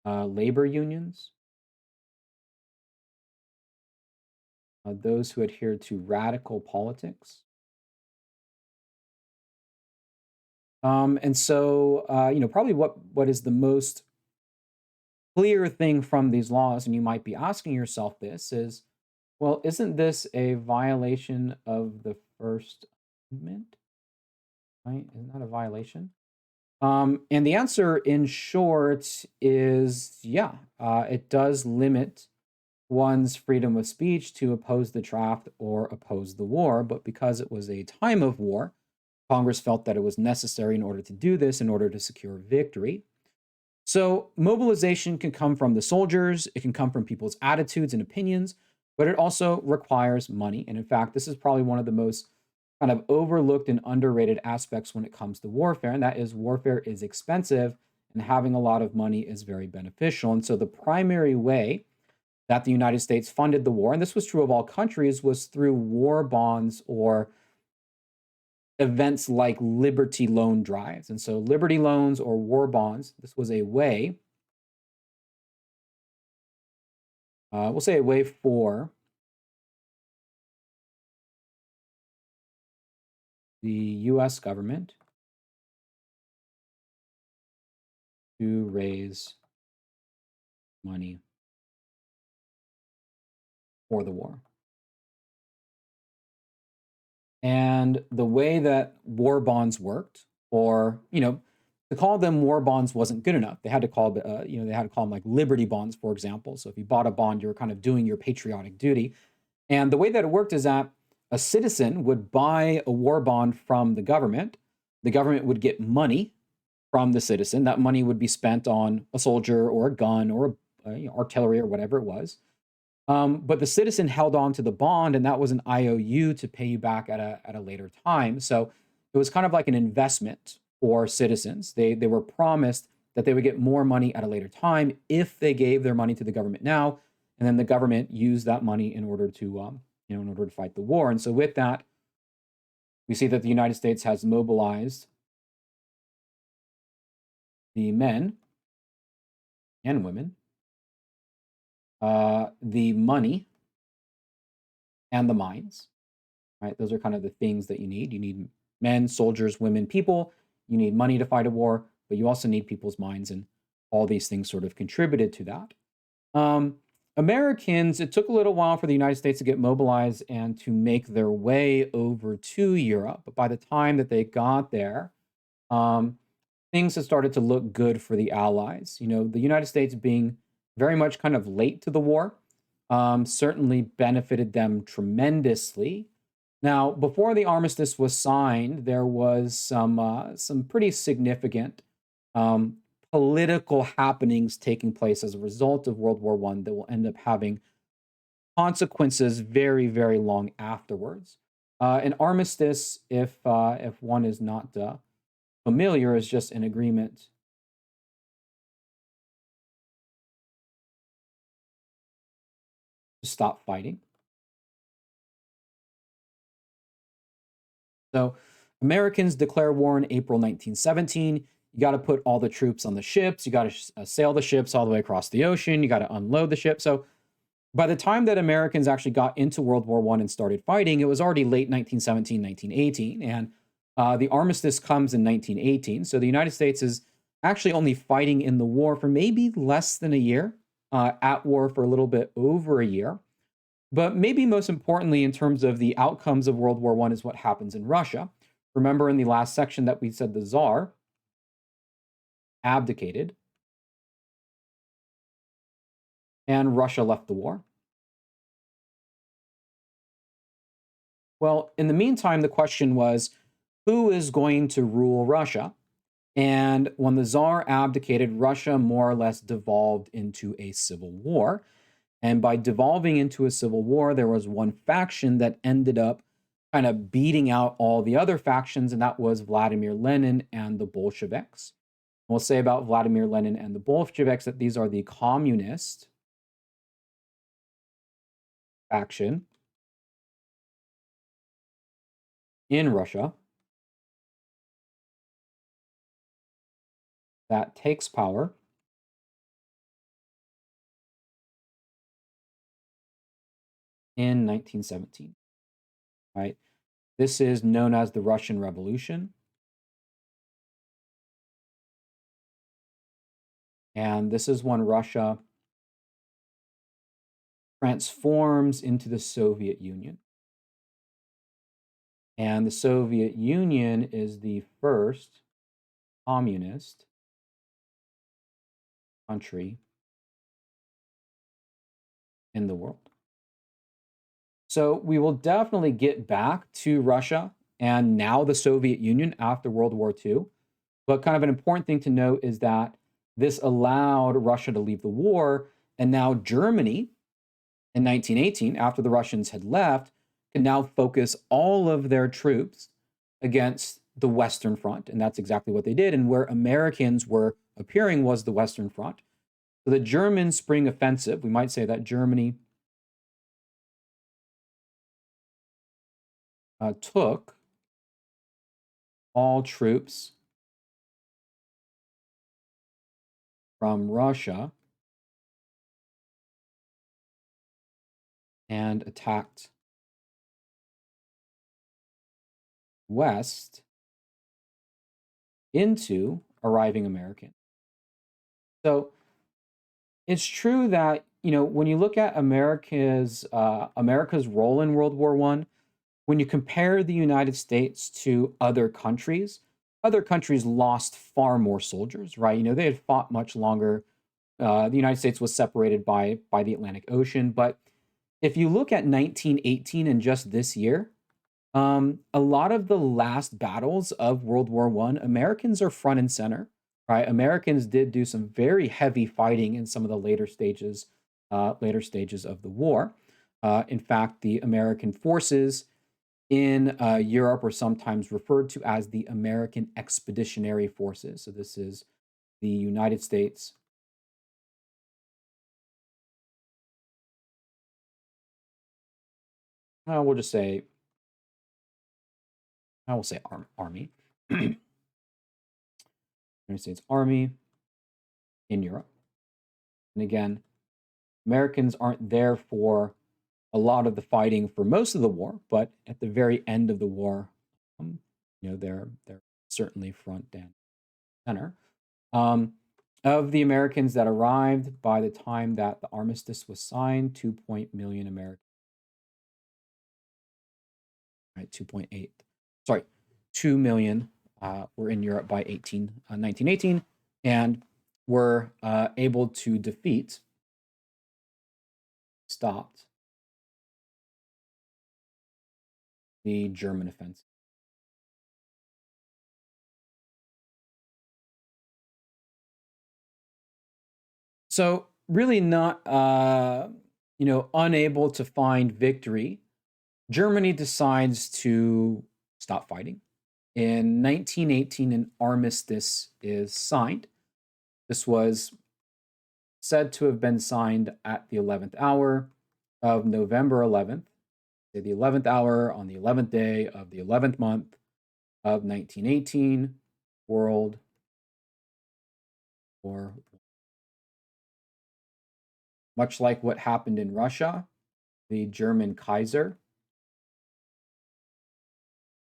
labor unions, those who adhered to radical politics, And so, probably what is the most clear thing from these laws, and you might be asking yourself this, is, well, isn't this a violation of the First Amendment? Right? Isn't that a violation? And the answer, in short, is yeah. It does limit one's freedom of speech to oppose the draft or oppose the war, but because it was a time of war, Congress felt that it was necessary in order to do this in order to secure victory. So, mobilization can come from the soldiers, it can come from people's attitudes and opinions, but it also requires money. And in fact, this is probably one of the most kind of overlooked and underrated aspects when it comes to warfare. And that is, warfare is expensive, and having a lot of money is very beneficial. And so, the primary way that the United States funded the war, and this was true of all countries, was through war bonds or events like Liberty loan drives. And so, Liberty loans or war bonds, this was a way, we'll say a way for the US government to raise money for the war. And the way that war bonds worked, or to call them war bonds wasn't good enough. They had to call they had to call them like Liberty bonds, for example. So if you bought a bond, you were kind of doing your patriotic duty. And the way that it worked is that a citizen would buy a war bond from the government. The government would get money from the citizen. That money would be spent on a soldier or a gun or artillery or whatever it was. But the citizen held on to the bond, and that was an IOU to pay you back at a later time. So it was kind of like an investment for citizens. They were promised that they would get more money at a later time if they gave their money to the government now, and then the government used that money in order to in order to fight the war. And so with that, we see that the United States has mobilized the men and women, the money and the minds. Right? Those are kind of the things that you need. You need men, soldiers, women, people. You need money to fight a war, but you also need people's minds, and all these things sort of contributed to that. Um, Americans, it took a little while for the United States to get mobilized and to make their way over to Europe. But by the time that they got there, um, things had started to look good for the Allies. The United States being very much kind of late to the war certainly benefited them tremendously. Now, before the armistice was signed, there was some pretty significant um, political happenings taking place as a result of World War One that will end up having consequences very, very long afterwards. An armistice, if one is not familiar, is just an agreement to stop fighting. So, Americans declare war in April 1917. You got to put all the troops on the ships. You got to sail the ships all the way across the ocean. You got to unload the ship. So, by the time that Americans actually got into World War One and started fighting, it was already late 1917, 1918. And the armistice comes in 1918. So, the United States is actually only fighting in the war for maybe less than a year, at war for a little bit over a year. But maybe most importantly, in terms of the outcomes of World War One, is what happens in Russia. Remember in the last section that we said the Tsar abdicated and Russia left the war. Well, in the meantime, the question was, who is going to rule Russia? And when the Tsar abdicated, Russia more or less devolved into a civil war. And by devolving into a civil war, there was one faction that ended up kind of beating out all the other factions, and that was Vladimir Lenin and the Bolsheviks. We'll say about Vladimir Lenin and the Bolsheviks that these are the communist faction in Russia that takes power in 1917. Right? This is known as the Russian Revolution. And this is when Russia transforms into the Soviet Union. And the Soviet Union is the first communist country in the world. So we will definitely get back to Russia and now the Soviet Union after World War II. But kind of an important thing to note is that this allowed Russia to leave the war, and now Germany in 1918, after the Russians had left, can now focus all of their troops against the Western Front. And that's exactly what they did. And where Americans were appearing was the Western Front. So the German Spring Offensive, we might say that Germany took all troops from Russia and attacked west into arriving Americans. So it's true that when you look at America's role in World War One, when you compare the United States to other countries lost far more soldiers, right? They had fought much longer. The United States was separated by the Atlantic Ocean, but if you look at 1918 and just this year, a lot of the last battles of World War One, Americans are front and center, right? Americans did do some very heavy fighting in some of the later stages of the war. In fact, the American forces in Europe are sometimes referred to as the American Expeditionary Forces. So this is the United States. We'll just say, I will say Army. United States Army in Europe. And again, Americans aren't there for a lot of the fighting for most of the war, but at the very end of the war, they're certainly front and center. Of the Americans that arrived by the time that the armistice was signed, 2.0 million Americans, right? 2.8, sorry, 2 million were in Europe by 1918, and were able to stopped the German offensive. So really not, unable to find victory, Germany decides to stop fighting. In 1918, an armistice is signed. This was said to have been signed at the 11th hour of November 11th, the 11th hour on the 11th day of the 11th month of 1918, World War. Much like what happened in Russia, the German Kaiser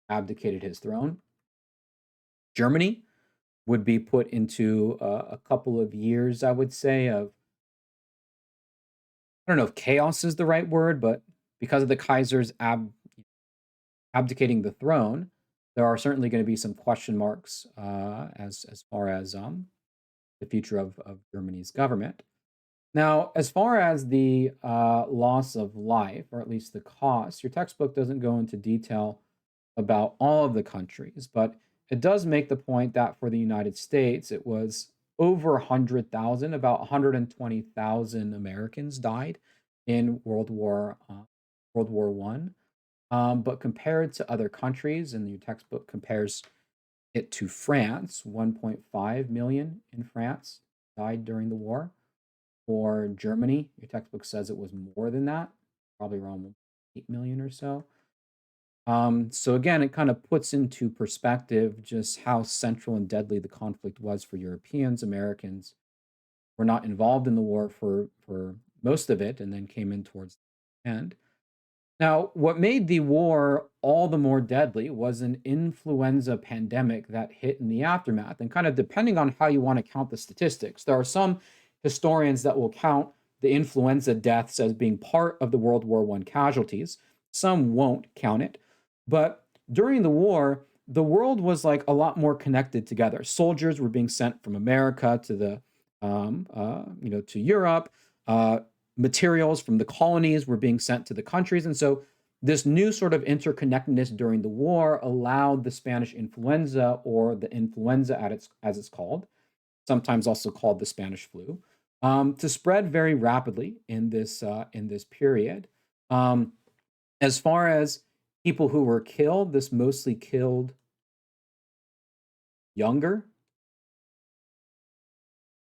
abdicated his throne. Germany would be put into a couple of years, I would say, of, I don't know if chaos is the right word, but because of the Kaiser's abdicating the throne, there are certainly going to be some question marks as far as the future of Germany's government. Now, as far as the loss of life, or at least the cost, your textbook doesn't go into detail about all of the countries, but it does make the point that for the United States, it was over 100,000, about 120,000 Americans died in World War One. But compared to other countries, and your textbook compares it to France, 1.5 million in France died during the war. For Germany, your textbook says it was more than that, probably around 8 million or so. So again, it kind of puts into perspective just how central and deadly the conflict was for Europeans. Americans were not involved in the war for most of it, and then came in towards the end. Now, what made the war all the more deadly was an influenza pandemic that hit in the aftermath. And kind of depending on how you want to count the statistics, there are some historians that will count the influenza deaths as being part of the World War I casualties. Some won't count it. But during the war, the world was like a lot more connected together. Soldiers were being sent from America to to Europe. Uh, Materials from the colonies were being sent to the countries. And so this new sort of interconnectedness during the war allowed the Spanish influenza, or the influenza as it's called, sometimes also called the Spanish flu, to spread very rapidly in this period. Um, as far as people who were killed, this mostly killed younger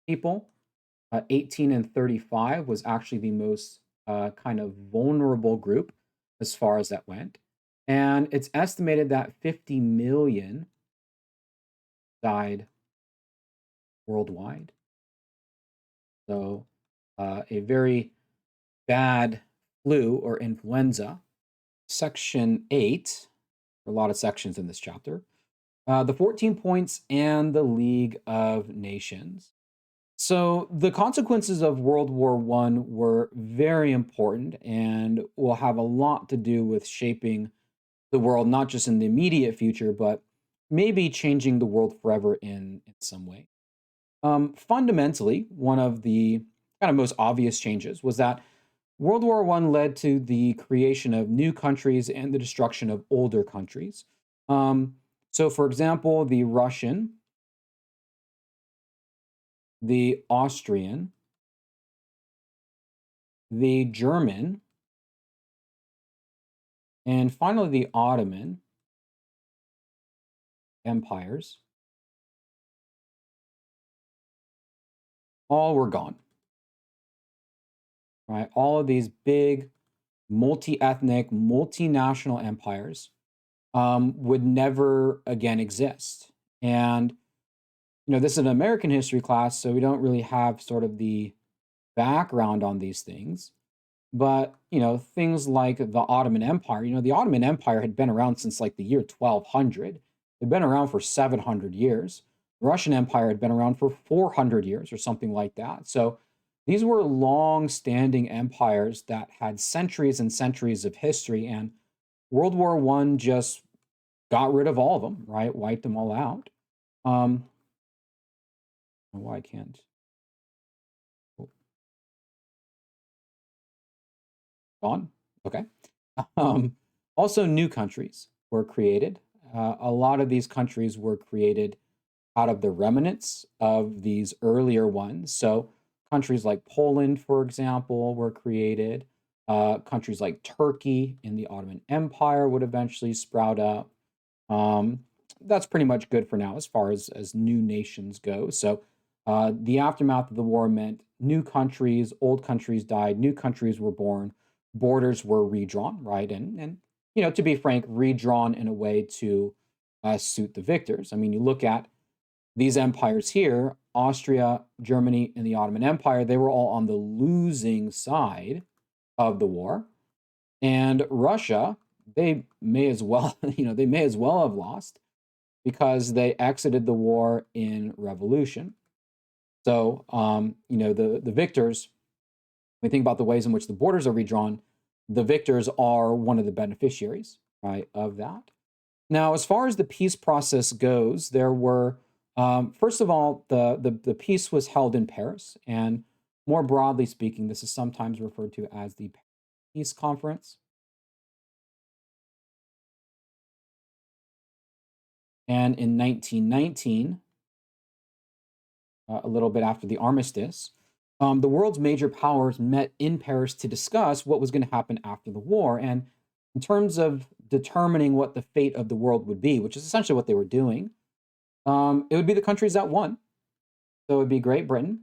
people. 18 and 35 was actually the most kind of vulnerable group as far as that went. And it's estimated that 50 million died worldwide. So, a very bad flu or influenza. Section 8, a lot of sections in this chapter. The 14 points and the League of Nations. So the consequences of World War One were very important and will have a lot to do with shaping the world, not just in the immediate future, but maybe changing the world forever in some way. Fundamentally, one of the kind of most obvious changes was that World War One led to the creation of new countries and the destruction of older countries. So, for example, the Russian, the Austrian, the German, and finally the Ottoman empires all were gone, right? All of these big multi-ethnic, multinational empires would never again exist. And this is an American history class, so we don't really have sort of the background on these things. But, things like the Ottoman Empire, the Ottoman Empire had been around since like the year 1200. It'd been around for 700 years. The Russian Empire had been around for 400 years or something like that. So these were long-standing empires that had centuries and centuries of history, and World War One just got rid of all of them, right? Wiped them all out. Um, why can't? Oh, gone. Okay. Um, Also, new countries were created. A lot of these countries were created out of the remnants of these earlier ones. So, countries like Poland, for example, were created. Countries like Turkey in the Ottoman Empire would eventually sprout up. Um, that's pretty much good for now as far as new nations go. So, the aftermath of the war meant new countries, old countries died, new countries were born, borders were redrawn, right? And to be frank, redrawn in a way to suit the victors. I mean, you look at these empires here: Austria, Germany, and the Ottoman Empire. They were all on the losing side of the war, and Russia, they may as well, they may as well have lost because they exited the war in revolution. So, the victors, when we think about the ways in which the borders are redrawn, the victors are one of the beneficiaries, right, of that. Now, as far as the peace process goes, there were, first of all, the peace was held in Paris, and more broadly speaking, this is sometimes referred to as the Peace Conference. And in 1919, a little bit after the Armistice, the world's major powers met in Paris to discuss what was going to happen after the war. And in terms of determining what the fate of the world would be, which is essentially what they were doing, it would be the countries that won. So it would be Great Britain,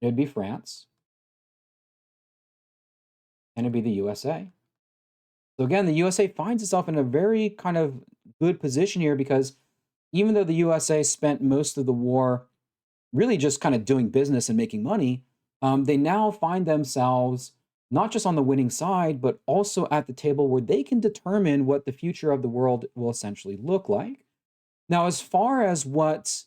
it would be France, and it'd be the USA. So again, the USA finds itself in a very kind of good position here because even though the USA spent most of the war really just kind of doing business and making money, they now find themselves not just on the winning side, but also at the table where they can determine what the future of the world will essentially look like. Now, as far as what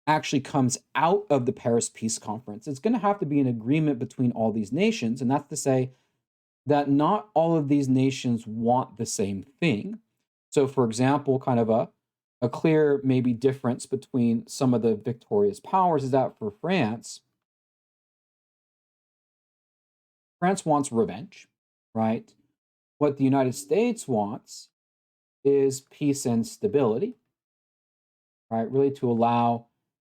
actually comes out of the Paris Peace Conference, it's going to have to be an agreement between all these nations. And that's to say that not all of these nations want the same thing. So, for example, kind of a clear maybe difference between some of the victorious powers is that for France, France wants revenge, right? What the United States wants is peace and stability, right? Really to allow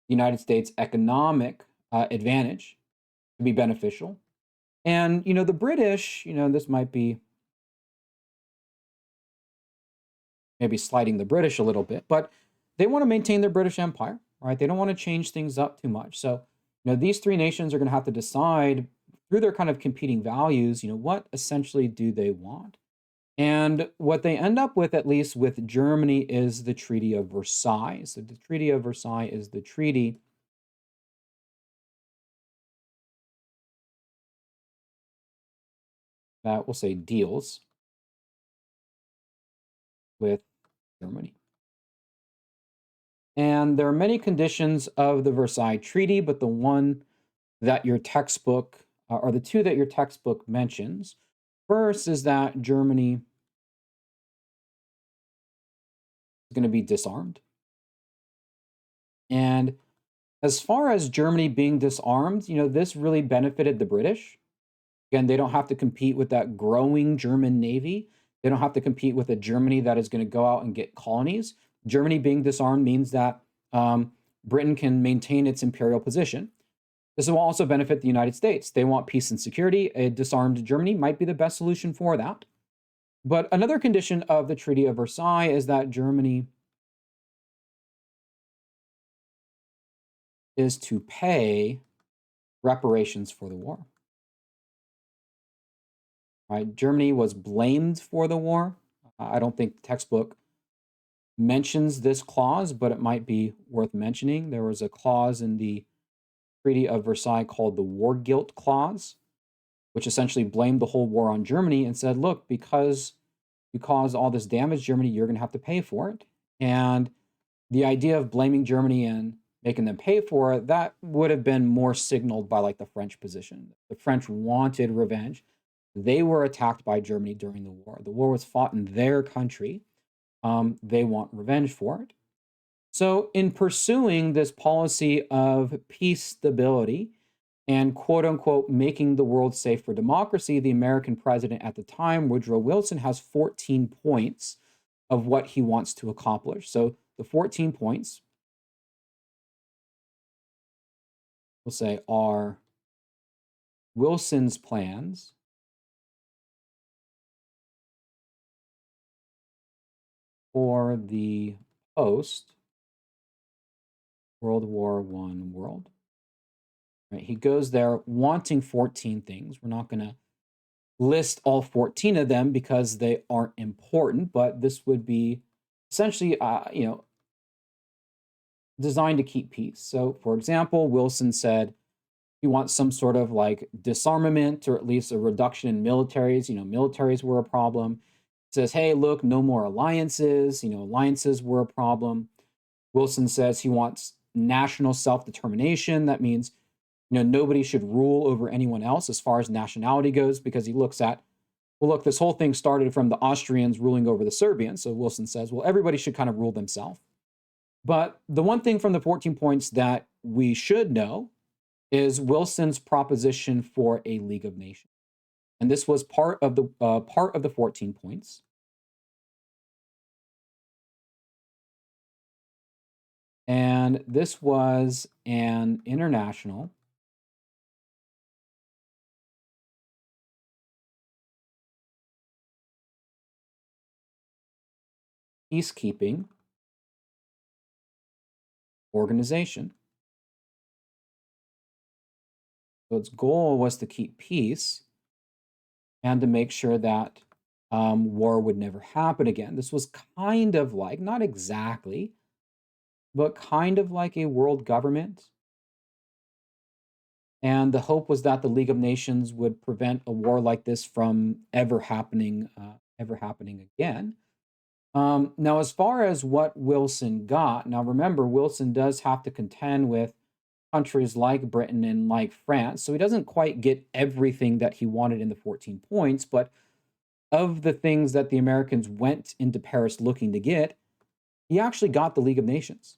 the United States economic advantage to be beneficial. And, the British, this might be maybe slighting the British a little bit, but they want to maintain their British Empire, right? They don't want to change things up too much. So, these three nations are going to have to decide through their kind of competing values, what essentially do they want? And what they end up with, at least with Germany, is the Treaty of Versailles. So the Treaty of Versailles is the treaty that we'll say deals with Germany. And there are many conditions of the Versailles Treaty, but the one that your textbook, or the two that your textbook mentions, first is that Germany is going to be disarmed. And as far as Germany being disarmed, this really benefited the British. Again, they don't have to compete with that growing German navy. They don't have to compete with a Germany that is going to go out and get colonies. Germany being disarmed means that Britain can maintain its imperial position. This will also benefit the United States. They want peace and security. A disarmed Germany might be the best solution for that. But another condition of the Treaty of Versailles is that Germany is to pay reparations for the war. Right? Germany was blamed for the war. I don't think the textbook mentions this clause, but it might be worth mentioning. There was a clause in the Treaty of Versailles called the War Guilt Clause, which essentially blamed the whole war on Germany and said, look, because you caused all this damage, Germany, you're going to have to pay for it. And the idea of blaming Germany and making them pay for it, that would have been more signaled by like the French position. The French wanted revenge. They were attacked by Germany during the war. The war was fought in their country. They want revenge for it. So, in pursuing this policy of peace, stability, and quote unquote making the world safe for democracy, the American president at the time, Woodrow Wilson, has 14 points of what he wants to accomplish. So, the 14 points, we'll say, are Wilson's plans for the post World War I world. Right? He goes there wanting 14 things. We're not going to list all 14 of them because they aren't important, but this would be essentially, designed to keep peace. So, for example, Wilson said he wants some sort of like disarmament or at least a reduction in militaries. Militaries were a problem. He says, hey, look, no more alliances. Alliances were a problem. Wilson says he wants national self-determination. That means, nobody should rule over anyone else as far as nationality goes, because he looks at, well, look, this whole thing started from the Austrians ruling over the Serbians. So Wilson says, well, everybody should kind of rule themselves. But the one thing from the 14 points that we should know is Wilson's proposition for a League of Nations. And this was part of the 14 points. And this was an international peacekeeping organization. So its goal was to keep peace and to make sure that war would never happen again. This was kind of like, not exactly, but kind of like a world government. And the hope was that the League of Nations would prevent a war like this from ever happening again. Now, as far as what Wilson got, now remember, Wilson does have to contend with countries like Britain and like France, so he doesn't quite get everything that he wanted in the 14 points, but of the things that the Americans went into Paris looking to get, he actually got the League of Nations.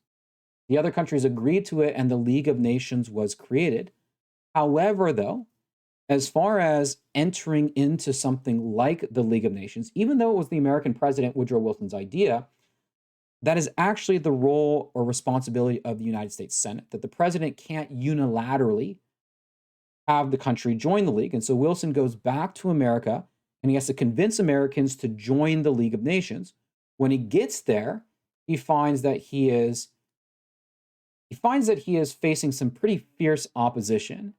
The other countries agreed to it, and the League of Nations was created. However, though, as far as entering into something like the League of Nations, even though it was the American president Woodrow Wilson's idea, that is actually the role or responsibility of the United States Senate, that the president can't unilaterally have the country join the League. And so Wilson goes back to America and he has to convince Americans to join the League of Nations. When he gets there, he finds that he is facing some pretty fierce opposition.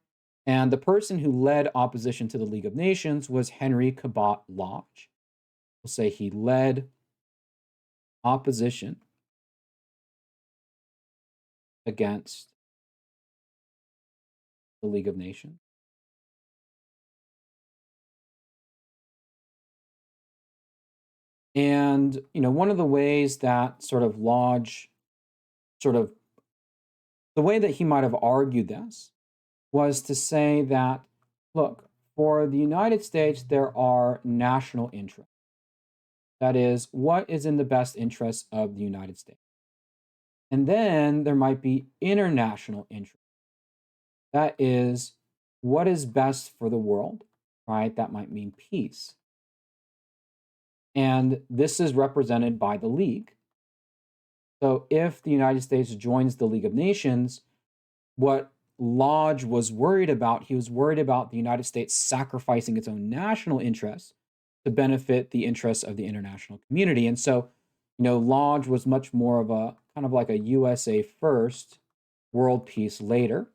And the person who led opposition to the League of Nations was Henry Cabot Lodge. We'll say he led opposition against the League of Nations. And, one of the ways that sort of Lodge, sort of the way that he might have argued this was to say that, look, for the United States, there are national interests. That is, what is in the best interest of the United States? And then there might be international interests. That is, what is best for the world, right? That might mean peace. And this is represented by the League. So if the United States joins the League of Nations, what Lodge was worried about, he was worried about the United States sacrificing its own national interests to benefit the interests of the international community. And so, Lodge was much more of a kind of like a USA first, world peace later.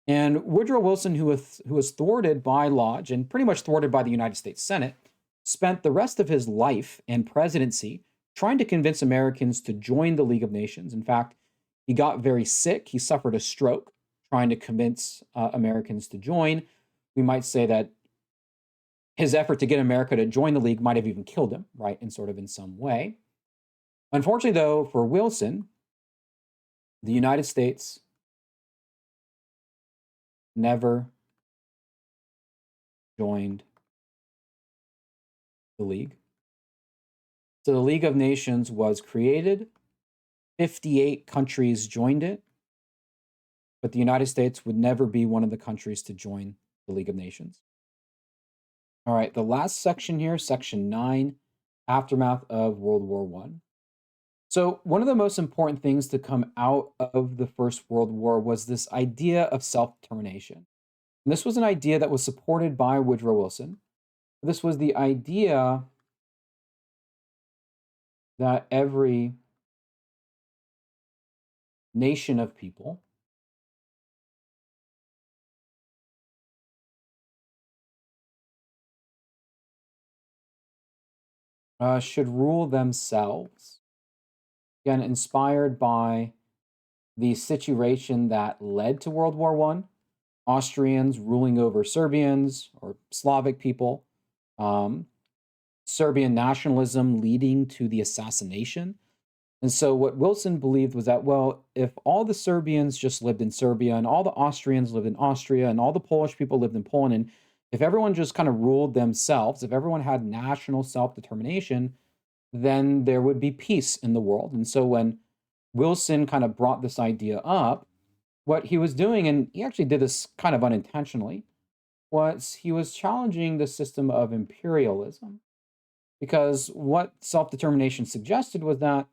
And Woodrow Wilson, who was thwarted by Lodge and pretty much thwarted by the United States Senate, spent the rest of his life and presidency trying to convince Americans to join the League of Nations. In fact, he got very sick. He suffered a stroke trying to convince Americans to join. We might say that his effort to get America to join the League might have even killed him, right, in some way. Unfortunately, though, for Wilson, the United States never joined the League. So the League of Nations was created. 58 countries joined it, but the United States would never be one of the countries to join the League of Nations. All right, the last section here, section 9, aftermath of World War I. So one of the most important things to come out of the First World War was this idea of self-determination. And this was an idea that was supported by Woodrow Wilson. This was the idea that every nation of people should rule themselves. Again, inspired by the situation that led to World War I, Austrians ruling over Serbians or Slavic people, Serbian nationalism leading to the assassination. And so what Wilson believed was that, well, if all the Serbians just lived in Serbia and all the Austrians lived in Austria and all the Polish people lived in Poland, and if everyone just kind of ruled themselves, if everyone had national self-determination, then there would be peace in the world. And so when Wilson kind of brought this idea up, what he was doing, and he actually did this kind of unintentionally, was he was challenging the system of imperialism. Because what self-determination suggested was that,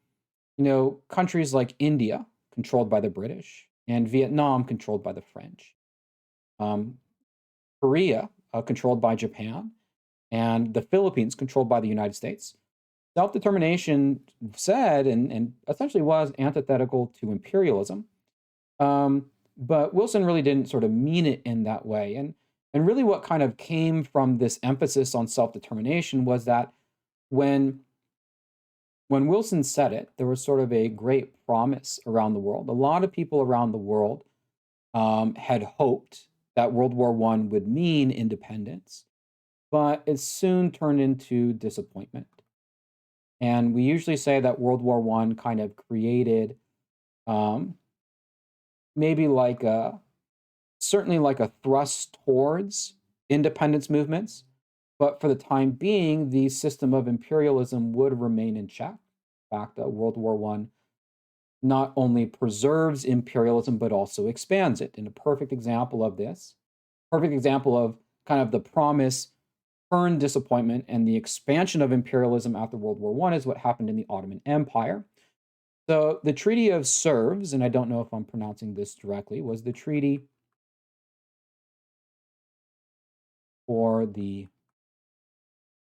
countries like India, controlled by the British, and Vietnam, controlled by the French, Korea, controlled by Japan, and the Philippines, controlled by the United States. Self-determination said, and essentially was antithetical to imperialism. But Wilson really didn't sort of mean it in that way. And really what kind of came from this emphasis on self-determination was that when Wilson said it, there was sort of a great promise around the world. A lot of people around the world had hoped that World War One would mean independence, but it soon turned into disappointment. And we usually say that World War One kind of created um, maybe like a certainly like a thrust towards independence movements, but for the time being, the system of imperialism would remain in check. In fact, World War One not only preserves imperialism but also expands it. And a perfect example of this, perfect example of kind of the promise turned disappointment and the expansion of imperialism after World War One is what happened in the Ottoman Empire. So the Treaty of Sèvres, and I don't know if I'm pronouncing this directly, was the treaty for the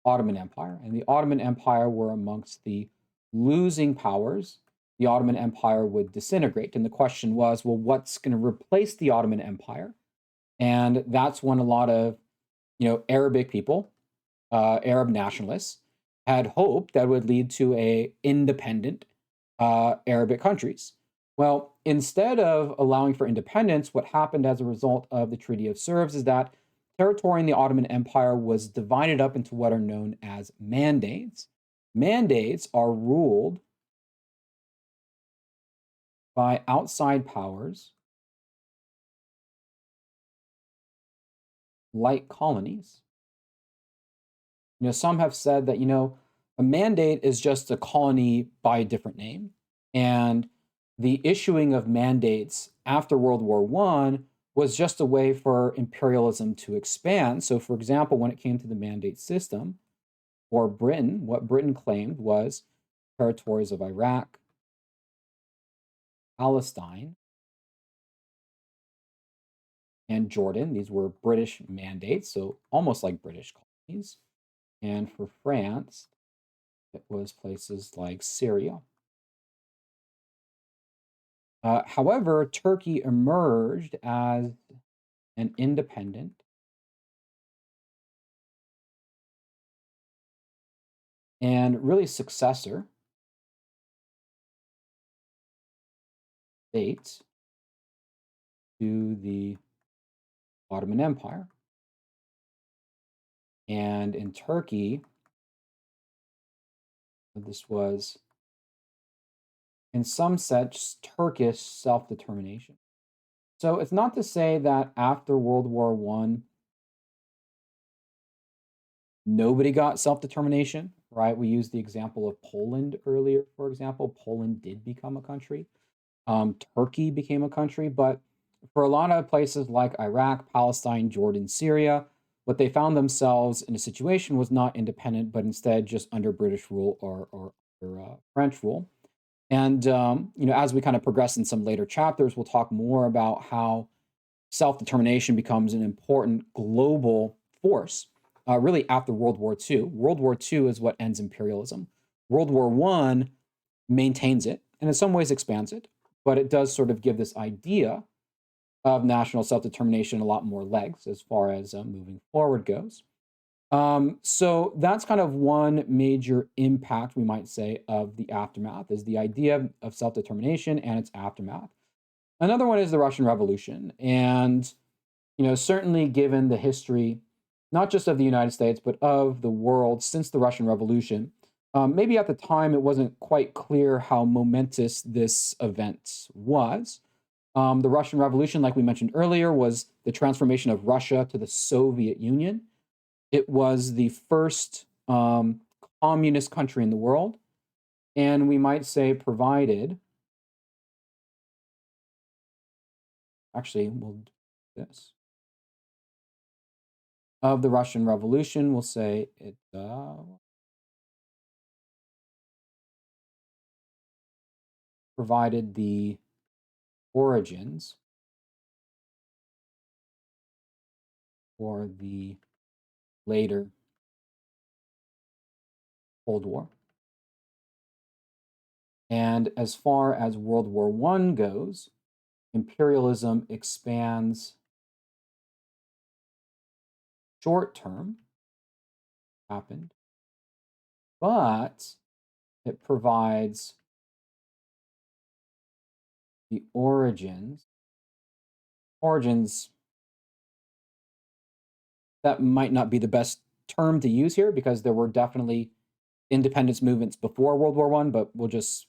Ottoman Empire. And the Ottoman Empire were amongst the losing powers. The Ottoman Empire would disintegrate. And the question was, well, what's going to replace the Ottoman Empire? And that's when a lot of, Arabic people, Arab nationalists, had hoped that would lead to a independent Arabic countries. Well, instead of allowing for independence, what happened as a result of the Treaty of Sèvres is that territory in the Ottoman Empire was divided up into what are known as mandates. Mandates are ruled by outside powers like colonies. Some have said that, a mandate is just a colony by a different name. And the issuing of mandates after World War One was just a way for imperialism to expand. So, for example, when it came to the mandate system for Britain, what Britain claimed was territories of Iraq, Palestine, and Jordan. These were British mandates, so almost like British colonies. And for France, it was places like Syria. However, Turkey emerged as an independent and really successor state to the Ottoman Empire. And in Turkey, this was, in some sense, Turkish self determination. So it's not to say that after World War One, nobody got self determination, right? We used the example of Poland earlier, for example. Poland did become a country. Turkey became a country, but for a lot of places like Iraq, Palestine, Jordan, Syria, what they found themselves in a situation was not independent, but instead just under British rule or under French rule. And as we kind of progress in some later chapters, we'll talk more about how self determination becomes an important global force, really after World War II. World War II is what ends imperialism. World War One maintains it and in some ways expands it, but it does sort of give this idea of national self determination a lot more legs as far as moving forward goes. So that's kind of one major impact, we might say, of the aftermath is the idea of self determination and its aftermath. Another one is the Russian Revolution. And, certainly given the history, not just of the United States, but of the world since the Russian Revolution, maybe at the time it wasn't quite clear how momentous this event was. The Russian Revolution, like we mentioned earlier, was the transformation of Russia to the Soviet Union. It was the first communist country in the world, and we might say provided. Actually, we'll do this of the Russian Revolution. We'll say it provided the origins for the later Cold War. And as far as World War One goes, imperialism expands short term, happened, but it provides the origins That might not be the best term to use here because there were definitely independence movements before World War One, but we'll just,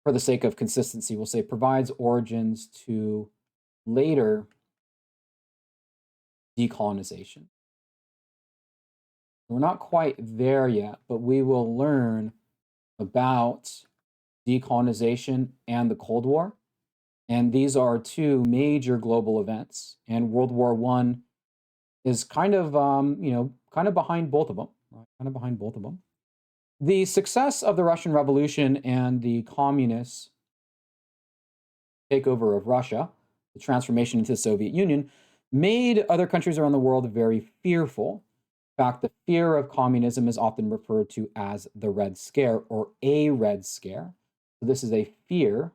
for the sake of consistency, we'll say provides origins to later decolonization. We're not quite there yet, but we will learn about decolonization and the Cold War. And these are two major global events. And World War One is kind of, kind of behind both of them. Right? Kind of behind both of them. The success of the Russian Revolution and the communist takeover of Russia, the transformation into the Soviet Union, made other countries around the world very fearful. In fact, the fear of communism is often referred to as the Red Scare or a Red Scare. So this is a fear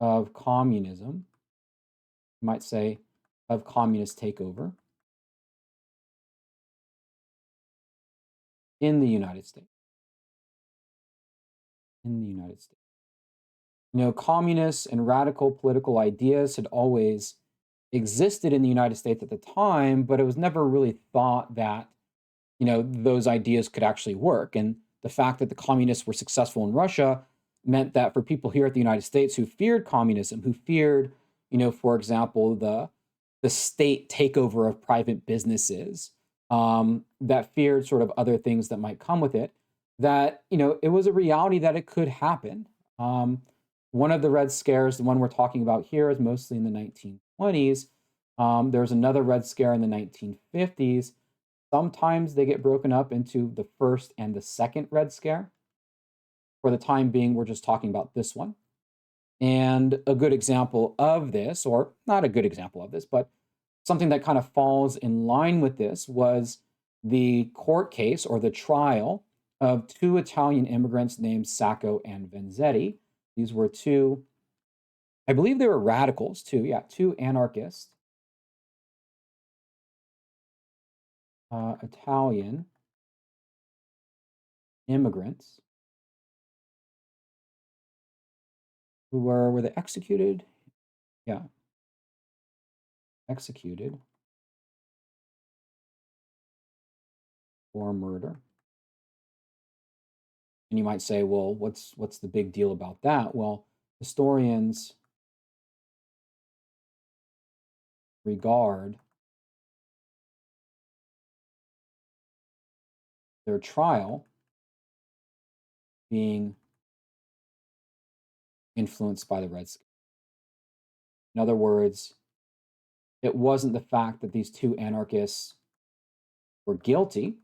of communism, you might say, of communist takeover in the United States. In the United States. Communists and radical political ideas had always existed in the United States at the time, but it was never really thought that, those ideas could actually work. And the fact that the communists were successful in Russia meant that for people here at the United States who feared communism, who feared, for example, the state takeover of private businesses, that feared sort of other things that might come with it, that, it was a reality that it could happen. One of the Red Scares, the one we're talking about here, is mostly in the 1920s. There's another Red Scare in the 1950s. Sometimes they get broken up into the first and the second Red Scare. For the time being, we're just talking about this one. And a good example of this, or not a good example of this, but something that kind of falls in line with this was the court case or the trial of two Italian immigrants named Sacco and Vanzetti. These were two, I believe they were radicals too. Yeah, two anarchist Italian immigrants who were they executed? Yeah, executed for murder. And you might say, well, what's the big deal about that? Well, historians regard their trial being influenced by the Red Scare. In other words, it wasn't the fact that these two anarchists were guilty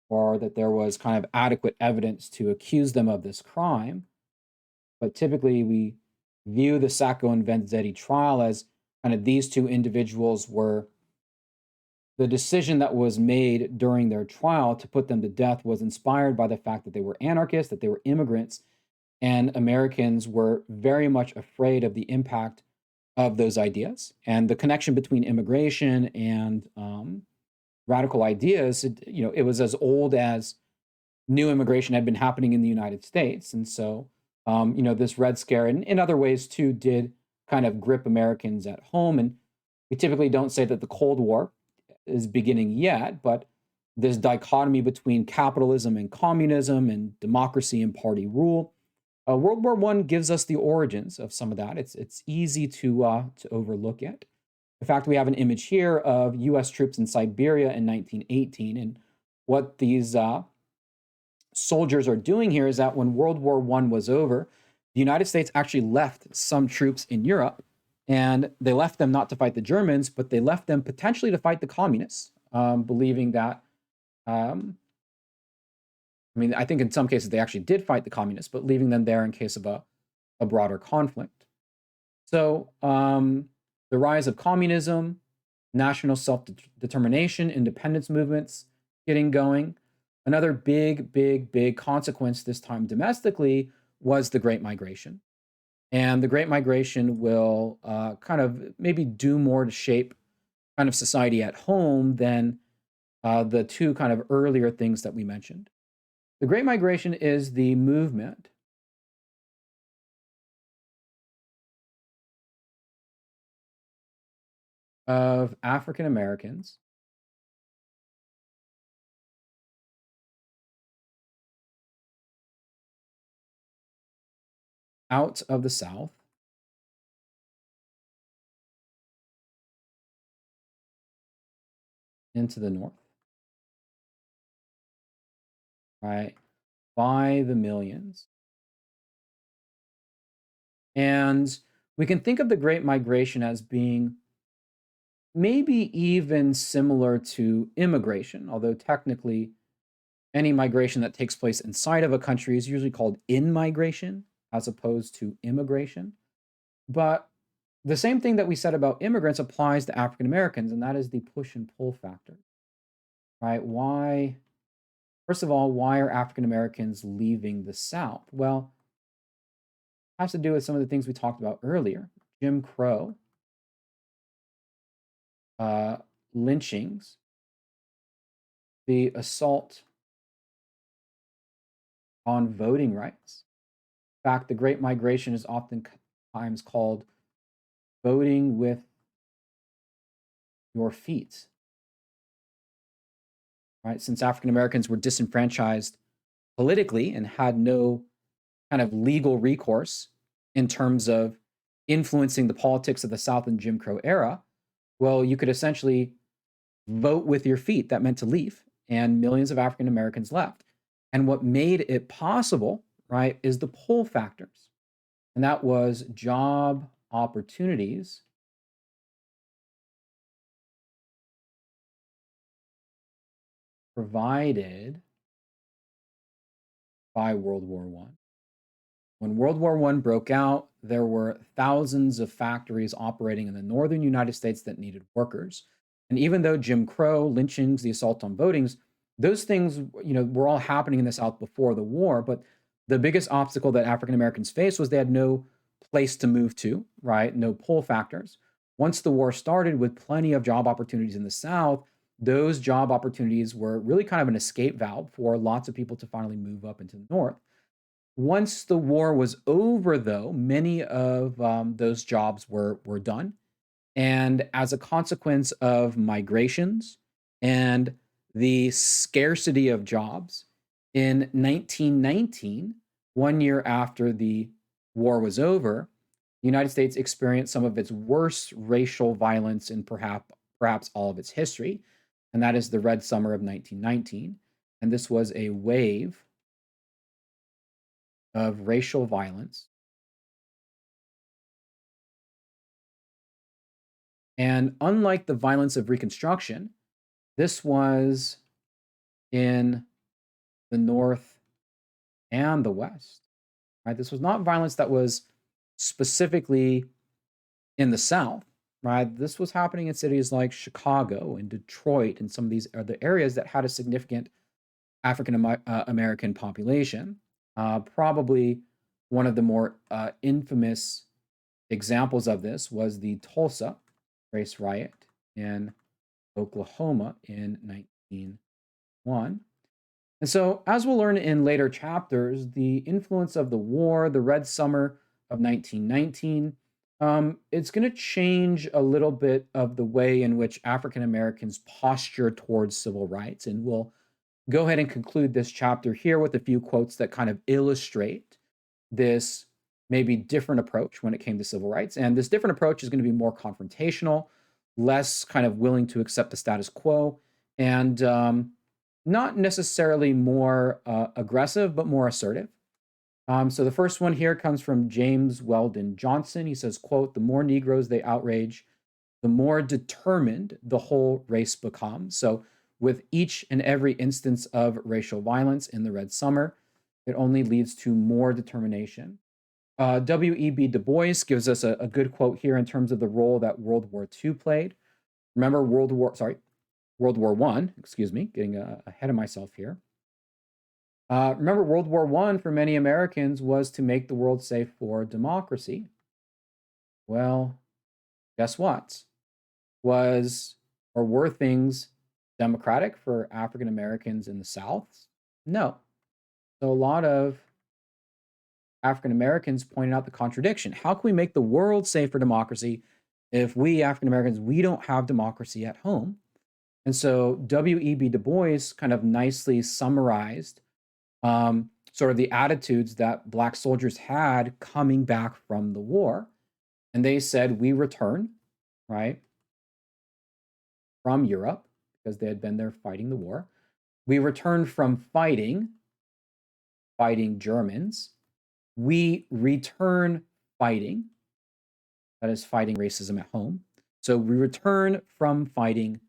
or that there was kind of adequate evidence to accuse them of this crime, but typically we view the Sacco and Vanzetti trial as kind of these two individuals were the decision that was made during their trial to put them to death was inspired by the fact that they were anarchists, that they were immigrants, and Americans were very much afraid of the impact of those ideas and the connection between immigration and radical ideas. It was as old as new immigration had been happening in the United States, and so this Red Scare and in other ways too did kind of grip Americans at home. And we typically don't say that the Cold War is beginning yet, but this dichotomy between capitalism and communism and democracy and party rule. World War One gives us the origins of some of that. It's easy to overlook it. In fact, we have an image here of U.S. troops in Siberia in 1918, and what these soldiers are doing here is that when World War One was over, the United States actually left some troops in Europe, and they left them not to fight the Germans, but they left them potentially to fight the communists, believing that. I think in some cases they actually did fight the communists, but leaving them there in case of a broader conflict. So the rise of communism, national self-determination, independence movements getting going. Another big consequence this time domestically was the Great Migration. And the Great Migration will kind of maybe do more to shape kind of society at home than the two kind of earlier things that we mentioned. The Great Migration is the movement of African Americans out of the South into the North, right? By the millions. And we can think of the Great Migration as being maybe even similar to immigration, although technically any migration that takes place inside of a country is usually called in-migration as opposed to immigration. But the same thing that we said about immigrants applies to African Americans, and that is the push and pull factor, right? Why, first of all, why are African Americans leaving the South? Well, it has to do with some of the things we talked about earlier. Jim Crow, uh, lynchings, the assault on voting rights. In fact, the Great Migration is oftentimes called voting with your feet, right? Since African Americans were disenfranchised politically and had no kind of legal recourse in terms of influencing the politics of the South and Jim Crow era, well, you could essentially vote with your feet. That meant to leave, and millions of African Americans left. And what made it possible, right, is the pull factors, and that was job opportunities provided by World War I. When World War I broke out, there were thousands of factories operating in the northern United States that needed workers. And even though Jim Crow, lynchings, the assault on votings, those things, were all happening in the South before the war, but the biggest obstacle that African Americans faced was they had no place to move to, right? No pull factors. Once the war started with plenty of job opportunities in the South, those job opportunities were really kind of an escape valve for lots of people to finally move up into the North. Once the war was over, though, many of those jobs were done, and as a consequence of migrations and the scarcity of jobs, in 1919, 1 year after the war was over, the United States experienced some of its worst racial violence in perhaps all of its history, and that is the Red Summer of 1919. And this was a wave of racial violence. And unlike the violence of Reconstruction, this was in the North and the West. Right? This was not violence that was specifically in the South. Right? This was happening in cities like Chicago and Detroit and some of these other areas that had a significant African American population. Probably one of the more infamous examples of this was the Tulsa race riot in Oklahoma in 1901. And so, as we'll learn in later chapters, the influence of the war, the Red Summer of 1919, it's going to change a little bit of the way in which African Americans posture towards civil rights. And we'll go ahead and conclude this chapter here with a few quotes that kind of illustrate this maybe different approach when it came to civil rights. And this different approach is going to be more confrontational, less kind of willing to accept the status quo, and not necessarily more aggressive, but more assertive. So the first one here comes from James Weldon Johnson. He says, quote, "The more Negroes they outrage, the more determined the whole race becomes." So with each and every instance of racial violence in the Red Summer, it only leads to more determination. W.E.B. Du Bois gives us a good quote here in terms of the role that World War II played. Remember World War One, excuse me, getting ahead of myself here. Remember, World War I for many Americans was to make the world safe for democracy. Well, guess what? Was or were things democratic for African Americans in the South? No. So a lot of African Americans pointed out the contradiction. How can we make the world safe for democracy if we African Americans, we don't have democracy at home. And so W.E.B. Du Bois kind of nicely summarized sort of the attitudes that Black soldiers had coming back from the war. And they said, we return, right, from Europe because they had been there fighting the war. We return from fighting Germans. We return fighting, that is fighting racism at home. So we return from fighting.